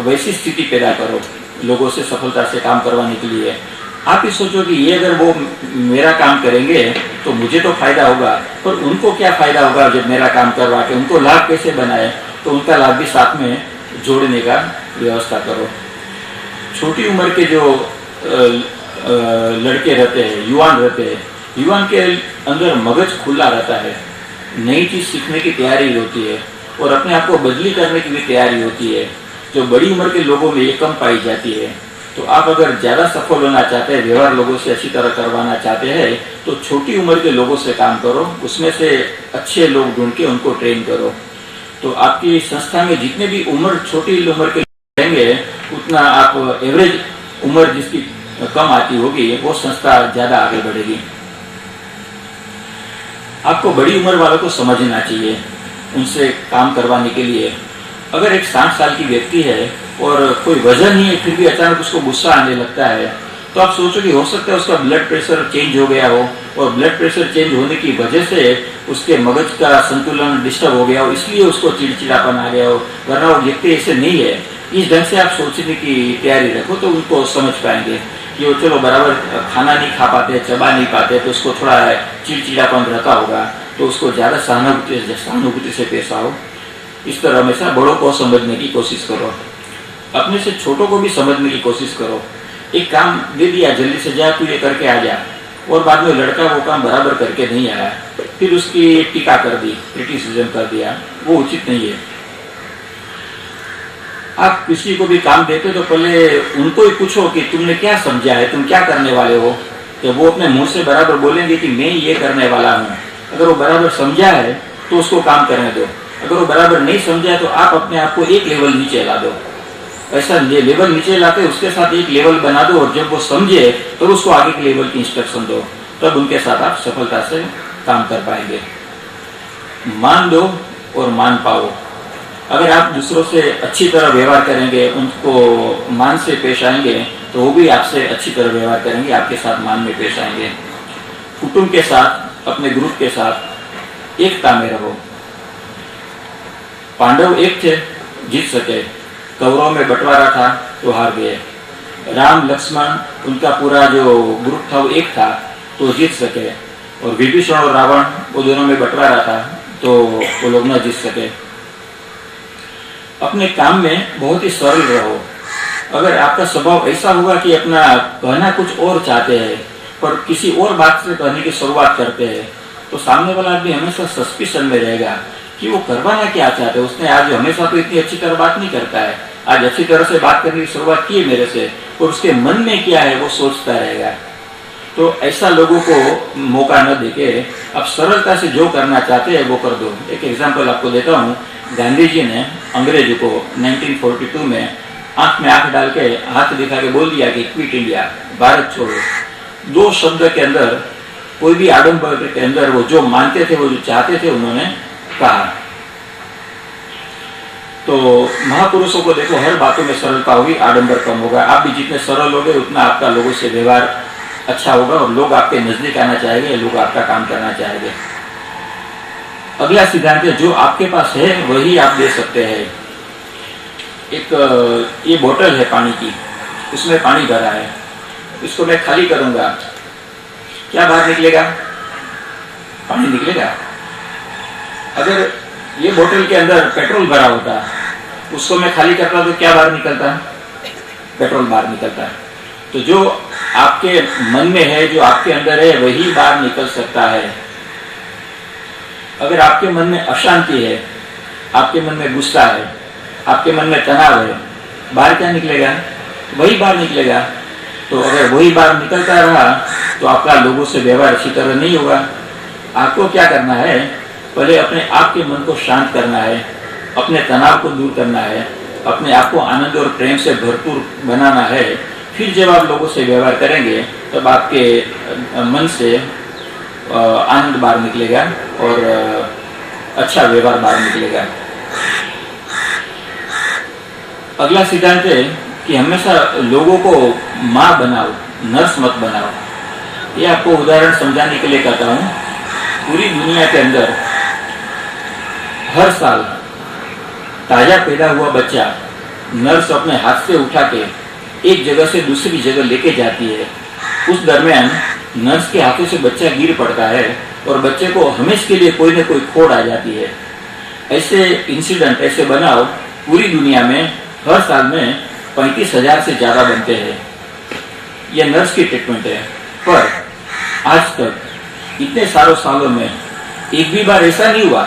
वैसी स्थिति पैदा करो लोगों से सफलता से काम करवाने के लिए। आप ही सोचो कि ये अगर वो मेरा काम करेंगे तो मुझे तो फायदा होगा, पर उनको क्या फायदा होगा जब मेरा काम करवा के, उनको लाभ कैसे बनाए, तो उनका लाभ भी साथ में जोड़ने का व्यवस्था करो। छोटी उम्र के जो लड़के रहते हैं, युवान रहते हैं, युवान के अंदर मगज खुला रहता है, नई चीज सीखने की तैयारी होती है और अपने आप को बदली करने की भी तैयारी होती है, जो बड़ी उम्र के लोगों में ये कम पाई जाती है। तो आप अगर ज्यादा सफल होना चाहते हैं, व्यवहार लोगों से अच्छी तरह करवाना चाहते हैं, तो छोटी उम्र के लोगों से काम करो, उसमें से अच्छे लोग ढूंढ के उनको ट्रेन करो। तो आपकी संस्था में जितने भी उम्र छोटी उम्र के रहेंगे उतना आप एवरेज उम्र जिसकी कम आती होगी वो संस्था ज्यादा आगे बढ़ेगी। आपको बड़ी उम्र वालों को समझना चाहिए उनसे काम करवाने के लिए। अगर एक 60 साल की व्यक्ति है और कोई वजन नहीं है फिर भी अचानक उसको गुस्सा आने लगता है तो आप सोचो कि हो सकता है उसका ब्लड प्रेशर चेंज हो गया हो और ब्लड प्रेशर चेंज होने की वजह से उसके मगज का संतुलन डिस्टर्ब हो गया हो, इसलिए उसको चिड़चिड़ापन आ गया हो, वरना वो व्यक्ति ऐसे नहीं है। इस ढंग से आप सोचने की तैयारी रखो तो उनको समझ पाएंगे कि वो चलो बराबर खाना नहीं खा पाते, चबा नहीं पाते, तो उसको थोड़ा चिड़चिड़ापन रहता होगा, तो उसको ज्यादा सहानुभूति से पेश आओ। इस तरह हमेशा बड़ों को समझने की कोशिश करो, अपने से छोटों को भी समझने की कोशिश करो। एक काम दे दिया, जल्दी से जा तू ये करके आ जा, और बाद में लड़का वो काम बराबर करके नहीं आया, फिर उसकी टीका कर दी, क्रिटिसिज्म कर दिया, वो उचित नहीं है। आप किसी को भी काम देते तो पहले उनको ही पूछो कि तुमने क्या समझा है, तुम क्या करने वाले हो। तो वो अपने मुंह से बराबर बोलेंगे कि मैं ये करने वाला हूँ। अगर वो बराबर समझा है तो उसको काम करने दो, अगर वो बराबर नहीं समझा तो आप अपने आप को एक लेवल नीचे ला दो। ऐसा लेवल नीचे लाते उसके साथ एक लेवल बना दो, और जब वो समझे तो उसको आगे के लेवल की इंस्ट्रक्शन दो, तब उनके साथ आप सफलता से काम कर पाएंगे। मान दो और मान पाओ। अगर आप दूसरों से अच्छी तरह व्यवहार करेंगे, उनको मान से पेश आएंगे, तो वो भी आपसे अच्छी तरह व्यवहार करेंगे, आपके साथ मान में पेश आएंगे। कुटुंब के साथ, अपने ग्रुप के साथ एकता में रहो। पांडव एक थे, जीत सके। कौरव में बंटवारा था तो हार गए। राम लक्ष्मण उनका पूरा जो ग्रुप था वो एक था तो जीत सके, और विभीषण और रावण वो दोनों में बंटवारा था तो वो लोग न जीत सके। अपने काम में बहुत ही सरल रहो। अगर आपका स्वभाव ऐसा होगा कि अपना कहना कुछ और चाहते हैं पर किसी और बात से कहने की शुरुआत करते हैं, तो सामने वाला आदमी हमेशा सस्पिशन में रहेगा कि वो करवाना क्या चाहते हैं। उसने आज हमेशा तो इतनी अच्छी तरह बात नहीं करता है, आज अच्छी तरह से बात करने की शुरुआत की है मेरे से, और उसके मन में क्या है वो सोचता रहेगा। तो ऐसा लोगों को मौका न देके आप सरलता से जो करना चाहते हैं वो कर दो। एक एग्जांपल आपको देता हूँ। गांधी जी ने अंग्रेजों को 1942 में आंख में आंख डाल के हाथ दिखा के बोल दिया कि क्विट इंडिया, भारत छोड़ो। 2 शब्द के अंदर, कोई भी आडंबर के अंदर वो जो मानते थे, वो जो चाहते थे, उन्होंने कहा। तो महापुरुषों को देखो, हर बातों में सरलता होगी, आडंबर कम होगा। आप भी जितने सरल होगे उतना आपका लोगों से व्यवहार अच्छा होगा और लोग आपके नजदीक आना चाहेंगे, लोग आपका काम करना चाहेंगे। अगला सिद्धांत है, जो आपके पास है वही आप दे सकते हैं। एक ये बोतल है पानी की, उसमें पानी भरा है, इसको मैं खाली करूंगा, क्या बाहर निकलेगा? पानी निकलेगा। अगर ये बोतल के अंदर पेट्रोल भरा होता, उसको मैं खाली करता तो क्या बाहर निकलता? पेट्रोल बाहर निकलता। तो जो आपके मन में है, जो आपके अंदर है, वही बाहर निकल सकता है। अगर आपके मन में अशांति है, आपके मन में गुस्सा है, आपके मन में तनाव है, बाहर क्या निकलेगा? वही बाहर निकलेगा। तो अगर वही बाहर निकलता रहा तो आपका लोगों से व्यवहार अच्छी तरह नहीं होगा। आपको क्या करना है? पहले अपने आप के मन को शांत करना है, अपने तनाव को दूर करना है, अपने आप को आनंद और प्रेम से भरपूर बनाना है। फिर जब आप लोगों से व्यवहार करेंगे तब आपके मन से आनंद बाहर निकलेगा और अच्छा व्यवहार बाहर निकलेगा। अगला सिद्धांत है कि हमेशा लोगों को माँ बनाओ, नर्स मत बनाओ। ये आपको उदाहरण समझाने के लिए कहता हूँ। पूरी दुनिया के अंदर हर साल ताजा पैदा हुआ बच्चा नर्स अपने हाथ से उठा के एक जगह से दूसरी जगह लेके जाती है। उस दरमियान नर्स के हाथों से बच्चा गिर पड़ता है और बच्चे को हमेशा के लिए कोई न कोई खोड़ आ जाती है। ऐसे इंसिडेंट ऐसे बनाओ पूरी दुनिया में हर साल में 35,000 से ज्यादा बनते हैं। यह नर्स की ट्रीटमेंट है। पर आज तक इतने सारों सालों में एक भी बार ऐसा नहीं हुआ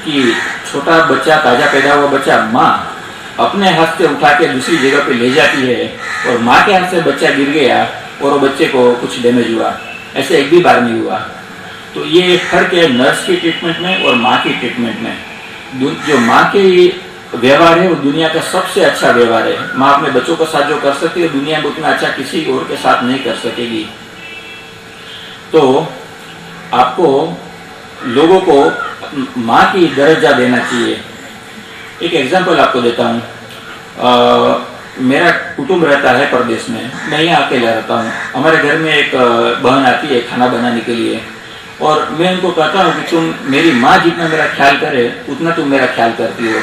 कि छोटा बच्चा, ताजा पैदा हुआ बच्चा, माँ अपने हाथ से उठा के दूसरी जगह पे ले जाती है और माँ के हाथ से बच्चा गिर गया और वो बच्चे को कुछ डैमेज हुआ। ऐसे एक भी बार नहीं हुआ। तो ये फर्क है नर्स की ट्रीटमेंट में और माँ की ट्रीटमेंट में। जो माँ के व्यवहार है वो दुनिया का सबसे अच्छा व्यवहार है। माँ अपने बच्चों के साथ जो कर सकती है दुनिया में उतना अच्छा किसी और के साथ नहीं कर सकेगी। तो आपको लोगों को माँ की दर्जा देना चाहिए। एक एग्जांपल आपको देता हूँ। मेरा कुटुंब रहता है प्रदेश में, मैं यहाँ अकेला रहता हूँ। हमारे घर में एक बहन आती है खाना बनाने के लिए, और मैं उनको कहता हूँ कि तुम मेरी माँ जितना मेरा ख्याल करे उतना तुम मेरा ख्याल करती हो।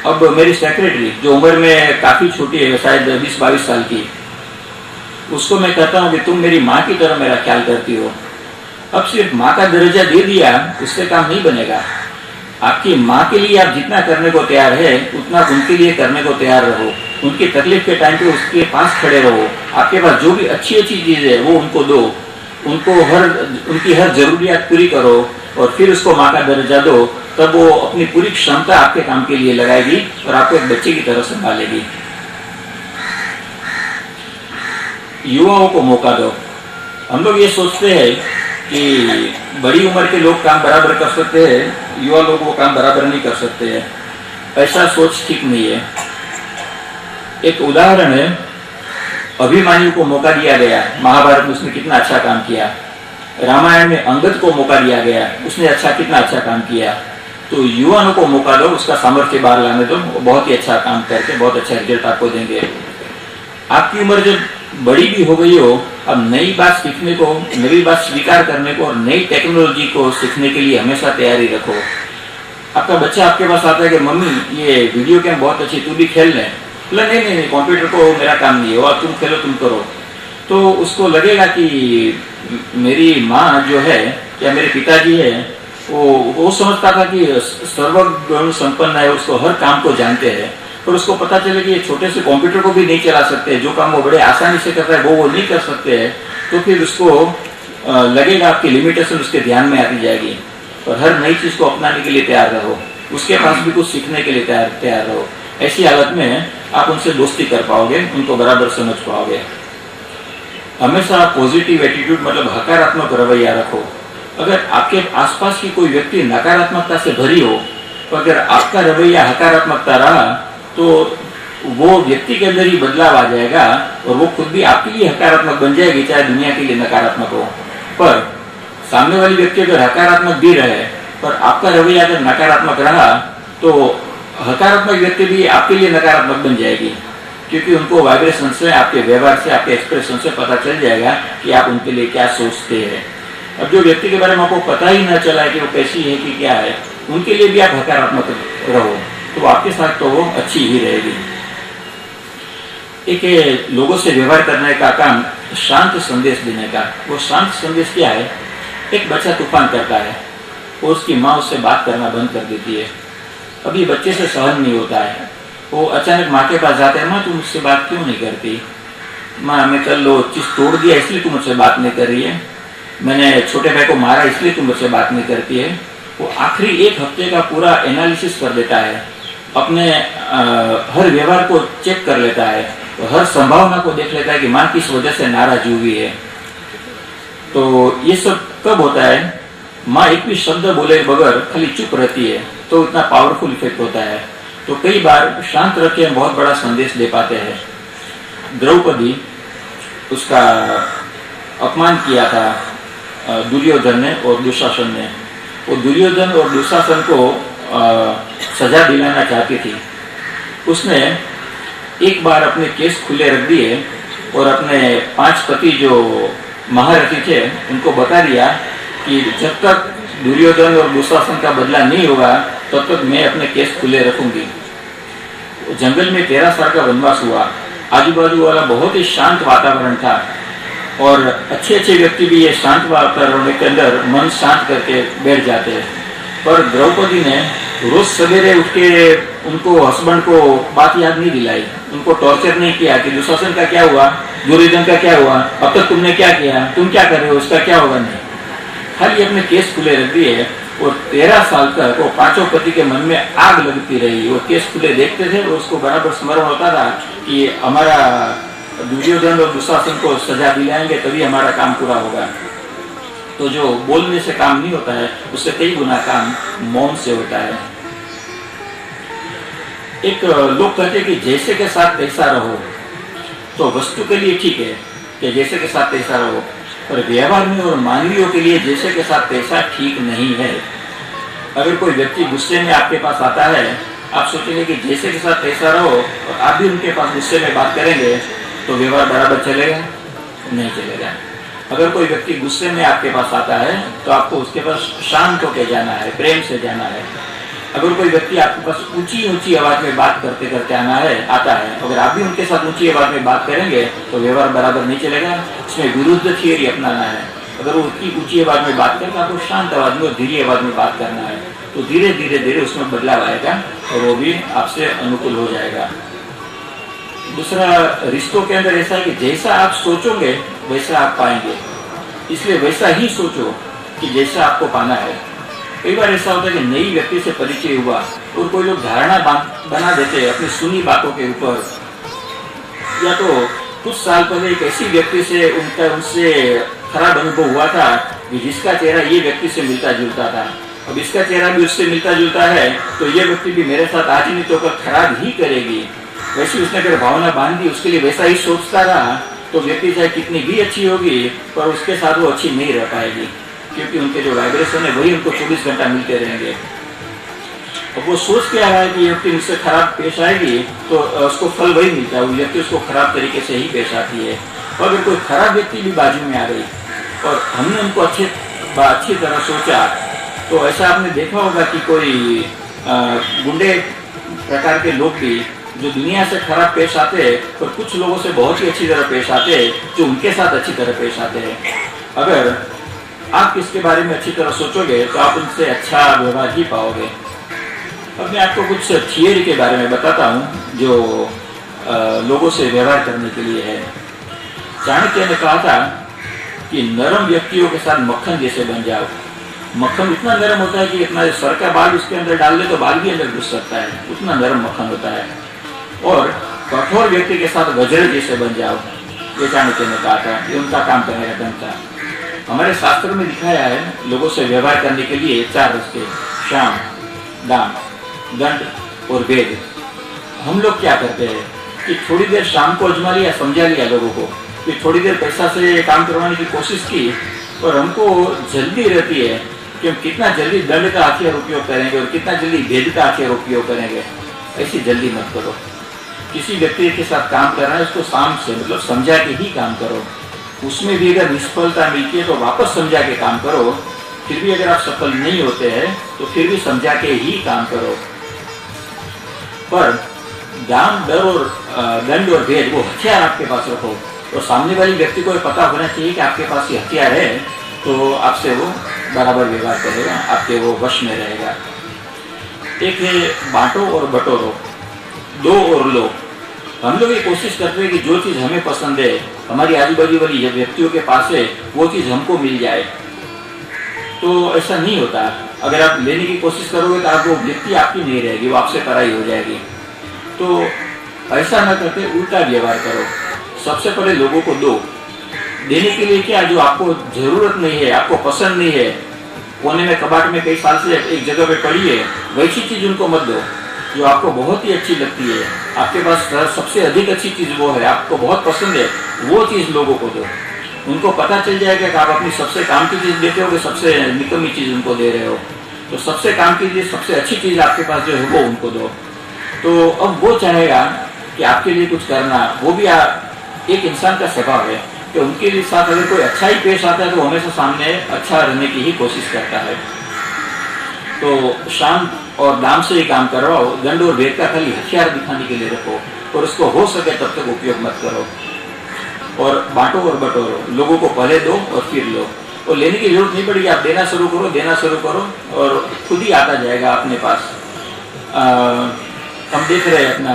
अब मेरी सेक्रेटरी जो उम्र में काफी छोटी है, शायद 20-22 साल की, उसको मैं कहता हूँ कि तुम मेरी माँ की तरह मेरा ख्याल करती हो। अब सिर्फ माँ का दर्जा दे दिया उससे काम नहीं बनेगा। आपकी माँ के लिए आप जितना करने को तैयार है उतना उनके लिए करने को तैयार रहो। उनकी तकलीफ के टाइम पे उसके पास खड़े रहो। आपके पास जो भी अच्छी अच्छी चीज है वो उनको दो, उनकी हर जरूरियात पूरी करो, और फिर उसको माँ का दर्जा दो। तब वो अपनी पूरी क्षमता आपके काम के लिए लगाएगी और आपको एक बच्चे की तरह संभालेगी। युवाओं को मौका दो। हम लोग ये सोचते हैं कि बड़ी उम्र के लोग काम बराबर कर सकते हैं, युवा लोग वो काम बराबर नहीं कर सकते हैं। ऐसा सोच ठीक नहीं है। एक उदाहरण है, अभिमन्यु को मौका दिया गया, महाभारत में उसने कितना अच्छा काम किया। रामायण में अंगद को मौका दिया गया, उसने कितना अच्छा काम किया। तो युवाओं को मौका दो, उसका सामर्थ्य बाहर लाने दो, बहुत ही अच्छा काम करके बहुत अच्छा रिजल्ट आपको देंगे। आपकी उम्र जब बड़ी भी हो गई हो, अब नई बात सीखने को, नई बात स्वीकार करने को और नई टेक्नोलॉजी को सीखने के लिए हमेशा तैयारी रखो। आपका बच्चा आपके पास आता है कि मम्मी ये वीडियो गेम बहुत अच्छी, तू भी खेल ले। बोला नहीं, कंप्यूटर को मेरा काम नहीं है, और तुम खेलो, तुम करो। तो उसको लगेगा कि मेरी माँ जो है या मेरे पिताजी है वो समझता था कि सर्वगुण संपन्न है, उसको हर काम को जानते हैं। पर उसको पता चले कि ये छोटे से कंप्यूटर को भी नहीं चला सकते, जो काम वो बड़े आसानी से करता है वो नहीं कर सकते हैं। तो फिर उसको लगेगा आपकी लिमिटेशन उसके ध्यान में आती जाएगी। और हर नई चीज को अपनाने के लिए तैयार रहो, उसके पास भी कुछ सीखने के लिए तैयार रहो। ऐसी हालत में आप उनसे दोस्ती कर पाओगे, उनको बराबर समझ पाओगे। हमेशा पॉजिटिव एटीट्यूड मतलब हकारात्मक रवैया रखो। अगर आपके आसपास की कोई व्यक्ति नकारात्मकता से भरी हो, तो अगर आपका रवैया हकारात्मकता रहा तो वो व्यक्ति के अंदर ही बदलाव आ जाएगा और वो खुद भी आपके लिए हकारात्मक बन जाएगी, चाहे दुनिया के लिए नकारात्मक हो। पर सामने वाली व्यक्ति अगर हकारात्मक भी रहे पर आपका रवैया अगर नकारात्मक रहा तो हकारात्मक व्यक्ति भी आपके लिए नकारात्मक बन जाएगी, क्योंकि उनको वाइब्रेशन से, आपके व्यवहार से, आपके एक्सप्रेशन से पता चल जाएगा कि आप उनके लिए क्या सोचते हैं। अब जो व्यक्ति के बारे में आपको पता ही न चला है कि वो कैसी है कि क्या है, उनके लिए भी आप हकारात्मक रहो, तो आपके साथ तो वो अच्छी ही रहेगी। एक लोगों से व्यवहार करने का काम शांत संदेश देने का। वो शांत संदेश क्या है? एक बच्चा तूफान करता है और उसकी माँ उससे बात करना बंद कर देती है। अभी बच्चे से सहन नहीं होता है, वो अचानक माँ के पास जाता है, माँ तुम मुझसे बात क्यों नहीं करती? माँ मैं कल लो चीज तोड़ दिया इसलिए तुम मुझसे बात नहीं कर रही है, मैंने छोटे भाई को मारा इसलिए तुम मुझसे बात नहीं करती है। वो आखिरी एक हफ्ते का पूरा एनालिसिस कर देता है, अपने हर व्यवहार को चेक कर लेता है, तो हर संभावना को देख लेता है कि माँ किस वजह से नाराज हुई है। तो ये सब कब होता है? माँ एक भी शब्द बोले बगैर खाली चुप रहती है, तो इतना पावरफुल इफेक्ट होता है। तो कई बार शांत रख के बहुत बड़ा संदेश दे पाते हैं। द्रौपदी, उसका अपमान किया था दुर्योधन ने और दुशासन ने। वो दुर्योधन और दुशासन को सजा दिलाना चाहती थी। उसने एक बार अपने केस खुले रख दिए और अपने 5 पति जो महारथी थे उनको बता दिया कि जब तक दुर्योधन और दुशासन का बदला नहीं होगा तब तक मैं अपने केस खुले रखूंगी। जंगल में 13 साल का वनवास हुआ। आजू बाजू वाला बहुत ही शांत वातावरण था और अच्छे अच्छे व्यक्ति भी ये शांत वातावरण के अंदर मन शांत करके बैठ जाते हैं। पर द्रौपदी ने रोज सवेरे उठ के उनको हस्बैंड को बात याद नहीं दिलाई, उनको टॉर्चर नहीं किया कि दुशासन का क्या हुआ, दुर्योधन का क्या हुआ, अब तक तुमने क्या किया, तुम क्या कर रहे हो, उसका क्या होगा। नहीं, खाली अपने केस खुले रख दिए और 13 साल तक वो 5 पति के मन में आग लगती रही। वो केस खुले देखते थे और उसको बराबर स्मरण होता था कि हमारा दुर्योधन और दुशासन को सजा दिलाएंगे तभी हमारा काम पूरा होगा। तो जो बोलने से काम नहीं होता है, उससे कई गुना काम मौन से होता है। एक लोग कहते हैं कि जैसे के साथ तैसा रहो, तो वस्तु के लिए ठीक है कि जैसे के साथ तैसा रहो, पर व्यवहार में और मानवीयों के लिए जैसे के साथ तैसा ठीक नहीं है। अगर कोई व्यक्ति गुस्से में आपके पास आता है, आप सोचेंगे कि जैसे के साथ तैसा रहो और आप भी उनके पास गुस्से में बात करेंगे तो व्यवहार बराबर चलेगा? नहीं चलेगा। अगर कोई व्यक्ति गुस्से में आपके पास आता है तो आपको उसके पास शांत होकर जाना है, प्रेम से जाना है। अगर कोई व्यक्ति आपके पास ऊंची ऊंची आवाज में बात करते करते आता है, अगर आप भी उनके साथ ऊंची आवाज में बात करेंगे तो व्यवहार बराबर नहीं चलेगा। इसमें विरुद्ध थियरी अपनाना है। अगर वो उतनी ऊंची आवाज में बात करता है, आपको शांत आवाज में और धीरे आवाज में बात करना है, तो धीरे धीरे धीरे उसमें बदलाव आएगा और वो भी आपसे अनुकूल हो जाएगा। दूसरा, रिश्तों के अंदर ऐसा है कि जैसा आप सोचोगे वैसा आप पाएंगे, इसलिए वैसा ही सोचो कि जैसा आपको पाना है। कई बार ऐसा होता है कि नई व्यक्ति से परिचय हुआ और कोई लोग धारणा बना देते हैं अपनी सुनी बातों के ऊपर, या तो कुछ साल पहले एक ऐसी व्यक्ति से उनसे खराब अनुभव हुआ था कि जिसका चेहरा ये व्यक्ति से मिलता जुलता था, अब इसका चेहरा भी उससे मिलता जुलता है, तो ये व्यक्ति भी मेरे साथ आज नहीं तो कल खराब ही करेगी। वैसी उसने अगर भावना बांध दी, उसके लिए वैसा ही सोचता रहा, तो व्यक्ति चाहे कितनी भी अच्छी होगी पर उसके साथ वो अच्छी नहीं रह पाएगी, क्योंकि उनके जो वाइब्रेशन है वही उनको 24 घंटा मिलते रहेंगे। अब वो सोच क्या रहा है कि ये व्यक्ति मुझसे खराब पेश आएगी तो उसको फल वही मिलता है, वो व्यक्ति उसको खराब तरीके से ही पेश आती है। और अगर कोई खराब व्यक्ति भी बाजू में आ गई और हमने उनको अच्छी तरह सोचा, तो ऐसा आपने देखा होगा कि कोई गुंडे प्रकार के लोग भी जो दुनिया से खराब पेश आते हैं, पर कुछ लोगों से बहुत ही अच्छी तरह पेश आते हैं, जो उनके साथ अच्छी तरह पेश आते हैं। अगर आप इसके बारे में अच्छी तरह सोचोगे तो आप उनसे अच्छा व्यवहार ही पाओगे। अब मैं आपको कुछ थियरी के बारे में बताता हूँ जो लोगों से व्यवहार करने के लिए है। चाणक्य ने कहा था कि नरम व्यक्तियों के साथ मक्खन जैसे बन जाओ। मक्खन इतना नरम होता है कि इतना सर का बाल उसके अंदर डाल दे तो बाल भी अंदर घुस सकता है, उतना नरम मक्खन होता है। और कठोर व्यक्ति के साथ वज्र जैसे बन जाओ, ये चाणक्य ने कहा था, ये उनका काम करने का ढंग था। हमारे शास्त्र में दिखाया है लोगों से व्यवहार करने के लिए 4 रास्ते: शाम, दाम, दंड और वेद। हम लोग क्या करते हैं कि थोड़ी देर शाम को अजमा लिया, समझा लिया लोगों को, कि थोड़ी देर पैसा से काम करवाने की कोशिश की, और हमको जल्दी रहती है कि हम कितना जल्दी दंड का हथियार उपयोग करेंगे और कितना जल्दी वेद का हथियार उपयोग करेंगे। ऐसी जल्दी मत करो। किसी व्यक्ति के साथ काम करना है, उसको शाम से मतलब समझा के ही काम करो। उसमें भी अगर निष्फलता मिलती है तो वापस समझा के काम करो। फिर भी अगर आप सफल नहीं होते हैं तो फिर भी समझा के ही काम करो। पर दाम, डर और दंड और भेद, वो हथियार आपके पास रखो, और सामने वाले व्यक्ति को पता होना चाहिए कि आपके पास ये हथियार है, तो आपसे वो बराबर व्यवहार करेगा, आपके वो वश में रहेगा। एक है बांटो और बटोरो, दो और लो। हम लोग ये कोशिश करते हैं कि जो चीज़ हमें पसंद है, हमारी आजू बाजू वाली व्यक्तियों के पास है, वो चीज़ हमको मिल जाए, तो ऐसा नहीं होता। अगर आप लेने की कोशिश करोगे तो आप वो व्यक्ति आपकी नहीं रहेगी, वो आपसे पराई हो जाएगी। तो ऐसा न करके उल्टा व्यवहार करो। सबसे पहले लोगों को दो। देने के लिए क्या, जो आपको जरूरत नहीं है, आपको पसंद नहीं है, कोने में कबाड़ में कई साल से एक जगह पे पड़ी है, वैसी चीज उनको मत दो। जो आपको बहुत ही अच्छी लगती है, आपके पास सबसे अधिक अच्छी चीज वो है, आपको बहुत पसंद है, वो चीज लोगों को दो। उनको पता चल जाएगा कि आप अपनी सबसे काम की चीज देते हो कि सबसे निकम्मी चीज उनको दे रहे हो। तो सबसे काम की चीज, सबसे अच्छी चीज आपके पास जो है वो उनको दो। तो अब वो चाहेगा कि आपके लिए कुछ करना। वो भी एक इंसान का स्वभाव है कि उनके लिए साथ अगर कोई अच्छा ही पेश आता है तो हमेशा सामने अच्छा रहने की ही कोशिश करता है। तो शाम और दाम से ही काम करवाओ। दंड और भेद का खाली हथियार दिखाने के लिए रखो, और उसको हो सके तब तक उपयोग मत करो। और बांटो और बटोरो, लोगों को पहले दो और फिर लो। और लेने की जरूरत नहीं पड़ेगी, आप देना शुरू करो, देना शुरू करो और खुद ही आता जाएगा अपने पास। हम देख रहे हैं अपना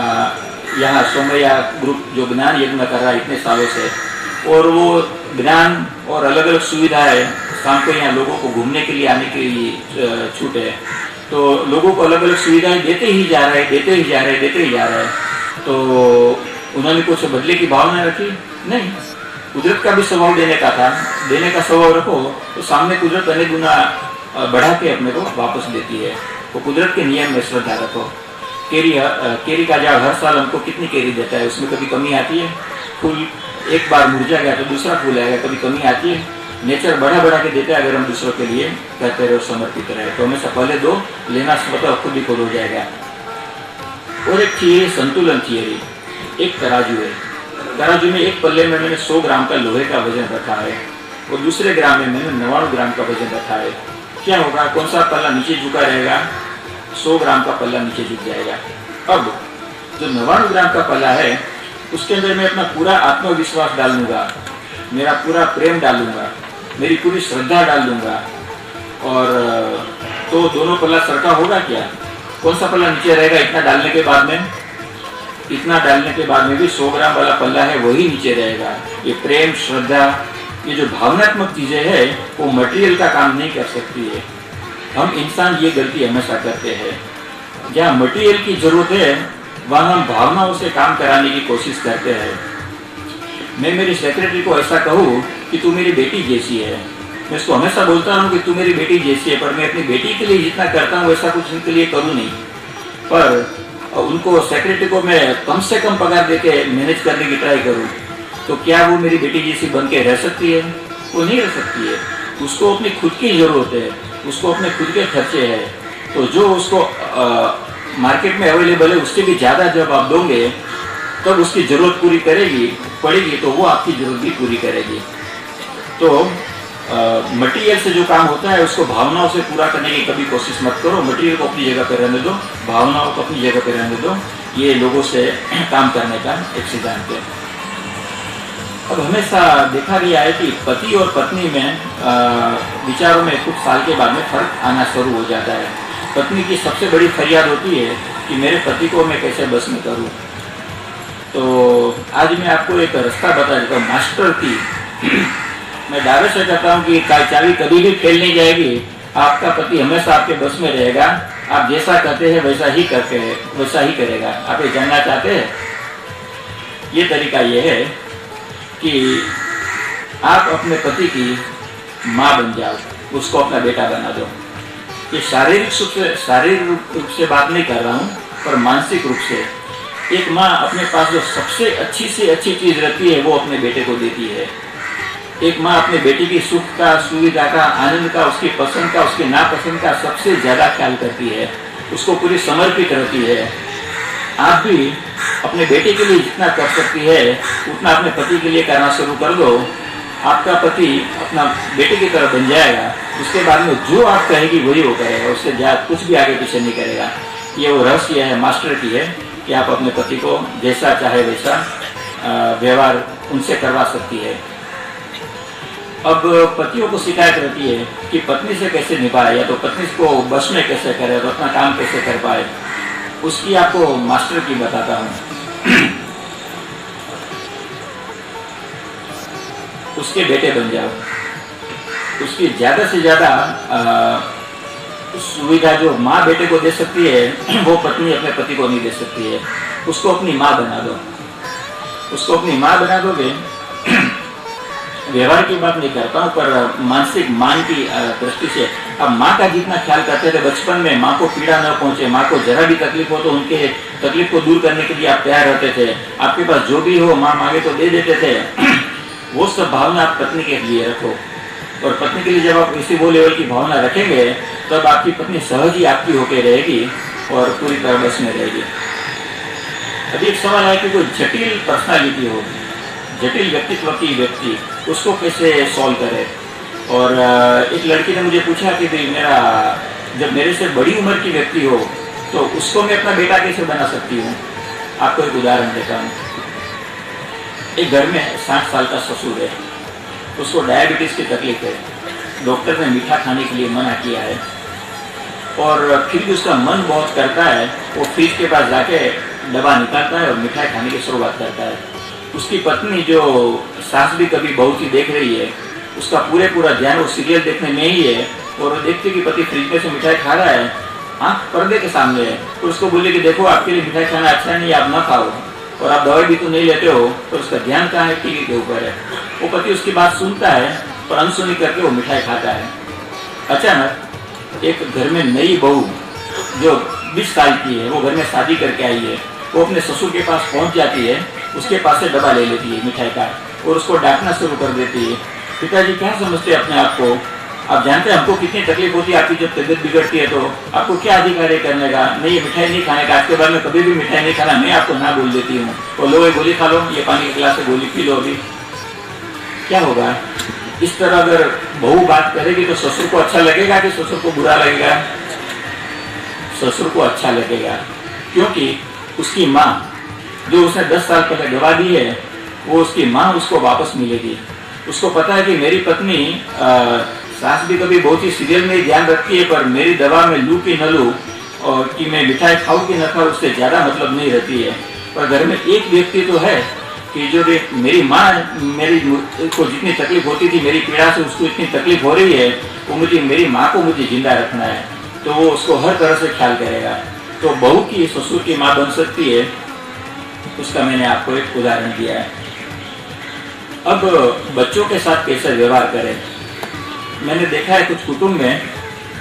यहाँ सोमैया ग्रुप जो ज्ञान यज्ञ कर रहा है इतने सालों से, और वो ज्ञान और अलग अलग सुविधाएं, शाम को यहाँ लोगों को घूमने के लिए आने के लिए छूट है, तो लोगों को अलग अलग सुविधाएं देते ही जा रहे हैं। तो उन्होंने कुछ बदले की भावना रखी नहीं, कुदरत का भी स्वभाव देने का था। देने का स्वभाव रखो तो सामने कुदरत अनेक गुना बढ़ा के अपने को वापस देती है। वो कुदरत के नियम में श्रद्धा रखो। केरी का झाड़ हर साल हमको कितनी केरी देता है, उसमें कभी कमी आती है? फूल एक बार मुरझा गया तो दूसरा फूल आएगा, कभी कमी आती है? नेचर बढ़ा बढ़ा के देता है। अगर हम दूसरों के लिए कहते रहे समर्पित रहे तो हमेशा पहले दो, लेना स्वतः खुद ही खुद हो जाएगा। और एक थियरी, संतुलन थियरी। एक तराजू है, तराजू में एक पल्ले में मैंने 100 ग्राम का लोहे का वजन रखा है और दूसरे ग्राम में मैंने 99 ग्राम का वजन रखा है। क्या होगा? कौन सा पल्ला नीचे झुका रहेगा? 100 ग्राम का पल्ला नीचे झुक जाएगा। अब जो 99 ग्राम का पल्ला है उसके अंदर मैं अपना पूरा आत्मविश्वास डाल दूंगा, मेरा पूरा प्रेम डालूंगा, मेरी पूरी श्रद्धा डाल दूंगा, और तो दोनों पल्ला सरका होगा क्या? कौन सा पल्ला नीचे रहेगा? इतना डालने के बाद में, इतना डालने के बाद में भी 100 ग्राम वाला पल्ला है वही नीचे रहेगा। ये प्रेम, श्रद्धा, ये जो भावनात्मक चीजें है वो मटेरियल का काम नहीं कर सकती है। हम इंसान ये गलती हमेशा करते हैं, जहाँ मटेरियल की जरूरत है वहाँ हम भावनाओं से काम कराने की कोशिश करते हैं। मैं मेरी सेक्रेटरी को ऐसा कहूँ कि तू मेरी बेटी जैसी है, मैं उसको हमेशा बोलता हूँ कि तू मेरी बेटी जैसी है, पर मैं अपनी बेटी के लिए जितना करता हूँ वैसा कुछ उनके लिए करूँ नहीं। पर उनको, सेक्रेटरी को मैं कम से कम पगार देके मैनेज करने की ट्राई करूँ तो क्या वो मेरी बेटी जैसी बन के रह सकती है? वो नहीं रह सकती है। उसको अपनी खुद की जरूरत है, उसको अपने खुद के खर्चे है। तो जो उसको मार्केट में अवेलेबल है उससे भी ज़्यादा जब आप दोगे तब उसकी जरूरत पूरी पड़ेगी तो वो आपकी जरूरत भी पूरी करेगी। तो मटेरियल से जो काम होता है उसको भावनाओं से पूरा करने की कभी कोशिश मत करो। मटेरियल को अपनी जगह पर रहने दो, भावनाओं को अपनी जगह पर रहने दो। ये लोगों से काम करने का एक सिद्धांत है। अब हमेशा देखा गया है कि पति और पत्नी में विचारों में कुछ साल के बाद में फर्क आना शुरू हो जाता है। पत्नी की सबसे बड़ी फरियाद होती है कि मेरे पति को मैं कैसे बस में करूं। तो आज मैं आपको एक रास्ता बता देता हूँ मास्टर की। मैं दावे से कहता हूँ कि चाबी कभी भी फेल नहीं जाएगी। आपका पति हमेशा आपके बस में रहेगा। आप जैसा कहते हैं वैसा ही करेगा। आप ये जानना चाहते हैं? ये तरीका ये है कि आप अपने पति की माँ बन जाओ, उसको अपना बेटा बना दो। ये शारीरिक रूप से बात नहीं कर रहा हूँ, पर मानसिक रूप से। एक माँ अपने पास जो सबसे अच्छी से अच्छी चीज रहती है वो अपने बेटे को देती है। एक माँ अपने बेटे की सुख का, सुविधा का, आनंद का, उसकी पसंद का, उसकी नापसंद का सबसे ज्यादा ख्याल करती है, उसको पूरी समर्पित रहती है। आप भी अपने बेटे के लिए जितना कर सकती है उतना अपने पति के लिए करना शुरू कर दो। आपका पति अपना बेटे की तरह बन जाएगा। उसके बाद में जो आप कहेगी वही वो करेगा, उससे ज्यादा कुछ भी आगे पीछे नहीं करेगा। ये वो रहस्य है मास्टर की है कि आप अपने पति को जैसा चाहे वैसा व्यवहार उनसे करवा सकती है। अब पतियों को शिकायत रहती है कि पत्नी से कैसे निभाए, या तो पत्नी को बस में कैसे करे, तो अपना काम कैसे कर पाए। उसकी आपको मास्टर की बताता हूँ। उसके बेटे बन जाओ। उसकी ज्यादा से ज्यादा सुविधा जो माँ बेटे को दे सकती है वो पत्नी अपने पति को नहीं दे सकती है। उसको अपनी माँ बना दो। उसको अपनी माँ बना दोगे, व्यवहार की बात नहीं करता हूँ, पर मानसिक मान की दृष्टि से अब माँ का जितना ख्याल करते थे बचपन में, माँ को पीड़ा न पहुंचे, माँ को जरा भी तकलीफ हो तो उनके तकलीफ को दूर करने के लिए आप तैयार रहते थे। आपके पास जो भी हो माँ मांगे तो दे देते थे। वो सब भावना आप पत्नी के लिए रखो, और पत्नी के लिए जब आप इसी वो लेवल की भावना रखेंगे तब आपकी पत्नी सहज ही आपकी होकर रहेगी और पूरी तरह बस में रहेगी। अभी एक सवाल है कि कोई जटिल पर्सनालिटी हो, जटिल व्यक्तित्व की व्यक्ति, उसको कैसे सॉल्व करे। और एक लड़की ने मुझे पूछा कि जब मेरे से बड़ी उम्र की व्यक्ति हो तो उसको मैं अपना बेटा कैसे बना सकती हूँ। आपको एक उदाहरण देता हूँ। एक घर में 60 साल का ससुर है, उसको डायबिटीज की तकलीफ है। डॉक्टर ने मीठा खाने के लिए मना किया है, और फिर भी उसका मन बहुत करता है। वो फ्रिज के पास जाके दवा निकालता है और मिठाई खाने की शुरुआत करता है। उसकी पत्नी जो सास भी कभी बहू की देख रही है, उसका पूरा ध्यान वो सीरियल देखने में ही है, और वो देखती कि पति फ्रिज में से मिठाई खा रहा है, आँख पर्दे के सामने है, तो उसको बोले कि देखो आपके लिए मिठाई खाना अच्छा नहीं, आप ना खाओ, और आप दवाई भी तो नहीं लेते हो, तो उसका ध्यान कहाँ है? टीवी के ऊपर है। वो पति उसकी बात सुनता है, और अनसुनी करके वो मिठाई खाता है। अचानक एक घर में नई बहू जो 20 साल की है, वो घर में शादी करके आई है, वो अपने ससुर के पास पहुंच जाती है, उसके पास से डब्बा ले लेती है मिठाई का और उसको डांटना शुरू कर देती है। पिताजी क्या समझते हैं अपने आप को? आप जानते हैं हमको कितनी तकलीफ होती है आपकी जब तबीयत बिगड़ती है, तो आपको क्या अधिकार है करने का? नहीं, ये मिठाई नहीं खाने का, आज के बाद में कभी भी मिठाई नहीं खाना, मैं आपको ना बोल देती हूँ। तो लो ये गोली खा लो, ये पानी के गिलास से गोली पी लो, अभी क्या होगा? इस तरह अगर बहू बात करेगी तो ससुर को अच्छा लगेगा कि ससुर को बुरा लगेगा? ससुर को अच्छा लगेगा, क्योंकि उसकी माँ जो उसने 10 साल पहले गवा दी है, वो उसकी माँ उसको वापस मिलेगी। उसको पता है कि मेरी पत्नी सास भी कभी बहुत ही सीरियल में ध्यान रखती है, पर मेरी दवा में लूँ कि न लूँ और कि मैं मिठाई खाऊँ कि न खाऊँ उससे ज़्यादा मतलब नहीं रहती है। पर घर में एक व्यक्ति तो है कि जो मेरी माँ मेरी को जितनी तकलीफ होती थी, मेरी पीड़ा से उसको इतनी तकलीफ हो रही है, वो मुझे मेरी माँ को मुझे जिंदा रखना है, तो वो उसको हर तरह से ख्याल करेगा। तो बहू की ससुर की माँ बन सकती है, उसका मैंने आपको एक उदाहरण दिया है। अब बच्चों के साथ कैसे व्यवहार करें? मैंने देखा है कुछ कुटुंब में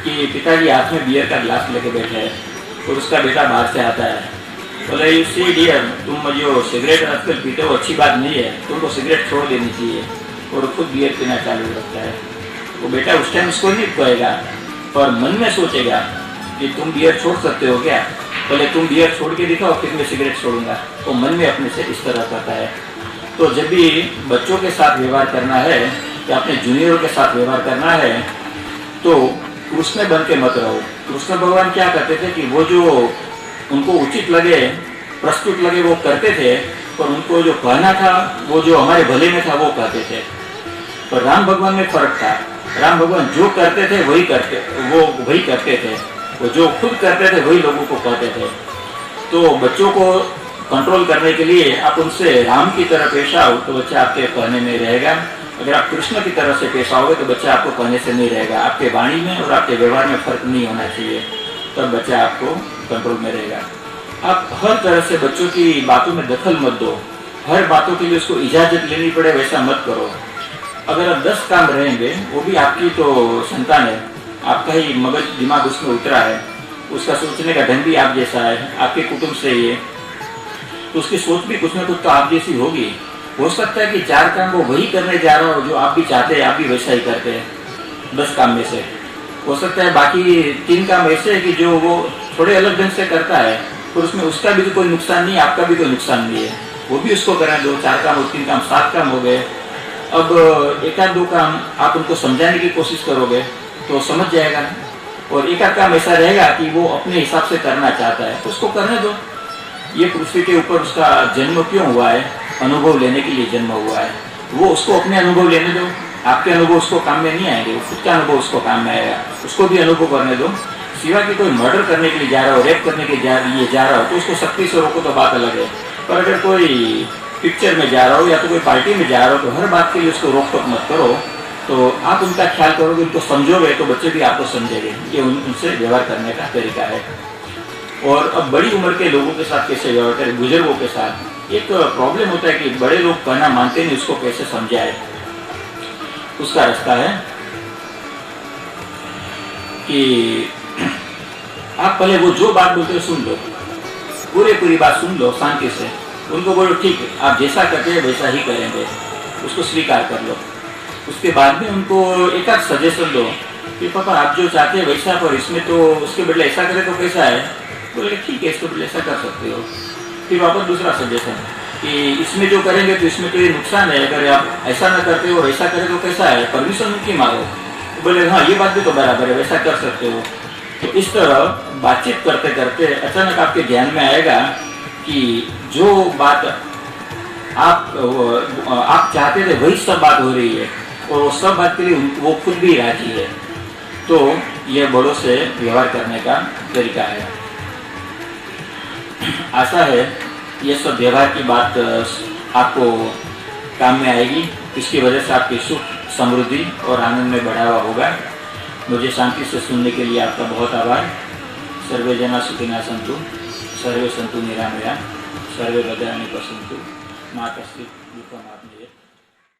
कि पिताजी हाथ में बियर का गिलास लेके बैठे हैं और उसका बेटा बाहर से आता है, बोले यू सी डियर, तुम जो सिगरेट आजकल पीते हो अच्छी बात नहीं है, तुमको सिगरेट छोड़ देनी चाहिए, और खुद बियर पीना चालू रखता है। वो बेटा उस टाइम उसको नहीं कहेगा, पर मन में सोचेगा कि तुम बियर छोड़ सकते हो क्या? बोले तुम बियर छोड़ के दिखाओ, फिर मैं सिगरेट छोड़ूंगा। तो मन में अपने से इस तरह करता है। तो जब भी बच्चों के साथ व्यवहार करना है या अपने जूनियरों के साथ व्यवहार करना है, तो कृष्ण बन के मत रहो। कृष्ण भगवान क्या करते थे कि वो जो उनको उचित लगे, प्रस्तुत लगे, वो करते थे, पर उनको जो कहना था वो जो हमारे भले में था वो कहते थे। पर राम भगवान में फर्क था। राम भगवान जो करते थे वही करते थे, वो जो खुद करते थे वही लोगों को कहते थे। तो बच्चों को कंट्रोल करने के लिए आप उनसे राम की तरह पेश आओ तो बच्चा आपके कहने में रहेगा। अगर आप कृष्ण की तरह से पेश आओगे तो बच्चा आपको कहने से नहीं रहेगा। आपके वाणी में और आपके व्यवहार में फर्क नहीं होना चाहिए, तब बच्चा आपको कंट्रोल में रहेगा। आप हर तरह से बच्चों की बातों में दखल मत दो, हर बातों के लिए उसको इजाजत लेनी पड़े वैसा मत करो। अगर आप 10 काम रहेंगे, वो भी आपकी तो संतान है, आपका ही मगज दिमाग उसमें उतरा है, उसका सोचने का ढंग भी आप जैसा है, आपके कुटुंब से ही है, तो उसकी सोच भी कुछ ना कुछ तो आप जैसी होगी। हो सकता है कि 4 काम वो वही करने जा रहा हो जो आप भी चाहते हैं, आप भी वैसा ही करते हैं 10 काम में से। हो सकता है बाकी 3 काम ऐसे है कि जो वो थोड़े अलग ढंग से करता है, और उसमें उसका भी तो कोई नुकसान नहीं है, आपका भी कोई नुकसान नहीं है, वो भी उसको करने दो। 4 काम और 3 काम 7 काम हो गए। अब 1-2 काम आप उनको समझाने की कोशिश करोगे तो समझ जाएगा, और 1 काम ऐसा रहेगा कि वो अपने हिसाब से करना चाहता है, तो उसको करने दो। ये पृथ्वी के ऊपर उसका जन्म क्यों हुआ है? अनुभव लेने के लिए जन्म हुआ है। वो उसको अपने अनुभव लेने दो, आपके अनुभव उसको काम में नहीं आएंगे, वो खुद का अनुभव उसको काम में आएगा, उसको भी अनुभव करने दो। सिवा कि कोई मर्डर करने के लिए जा रहा हो, रेप करने के लिए जा रहा हो, तो उसको सख्ती से रोको तो बात अलग है। पर अगर कोई पिक्चर में जा रहा हो या तो कोई पार्टी में जा रहा हो, तो हर बात के लिए उसको रोक टोक मत करो। तो आप उनका ख्याल करोगे, उनको समझोगे, तो बच्चे भी आपको समझेंगे। ये उनसे व्यवहार करने का तरीका है। और अब बड़ी उम्र के लोगों के साथ कैसे व्यवहार करें? बुजुर्गों के साथ एक प्रॉब्लम होता है कि बड़े लोग कहना मानते नहीं, उसको कैसे समझाए? उसका रास्ता है कि आप पहले वो जो बात बोलते हो सुन लो, पूरी बात सुन लो शांति से। उनको बोलो ठीक है, आप जैसा करते हैं वैसा ही करेंगे, उसको स्वीकार कर लो। उसके बाद में उनको एक आध सजेशन दो कि पापा आप जो चाहते हैं वैसा, पर इसमें तो उसके बदले ऐसा करें तो कैसा है? बोले ठीक है, इसके बदले ऐसा कर सकते हो। फिर वापस दूसरा सजेशन कि इसमें जो करेंगे तो इसमें तो ये नुकसान है, अगर आप ऐसा ना करते हो और ऐसा करें तो कैसा है? परमिशन उनकी मांगो। तो बोले हाँ ये बात भी तो बराबर है, वैसा कर सकते हो। तो इस तरह बातचीत करते करते अचानक आपके ध्यान में आएगा कि जो बात आप चाहते थे वही सब बात हो रही है, और वो सब बात के लिए वो खुद भी राजी है। तो यह बड़ों से व्यवहार करने का तरीका है। आशा है ये सब व्यवहार की बात आपको काम में आएगी। इसकी वजह से आपकी सुख, समृद्धि और आनंद में बढ़ावा होगा। मुझे शांति से सुनने के लिए आपका बहुत आभार। सर्वे जना सुखिनः सन्तु, सर्वे सन्तु निरामया, सर्वे भद्राणि पश्यन्तु, मा कश्चित् दुःखम् आपनेयम्।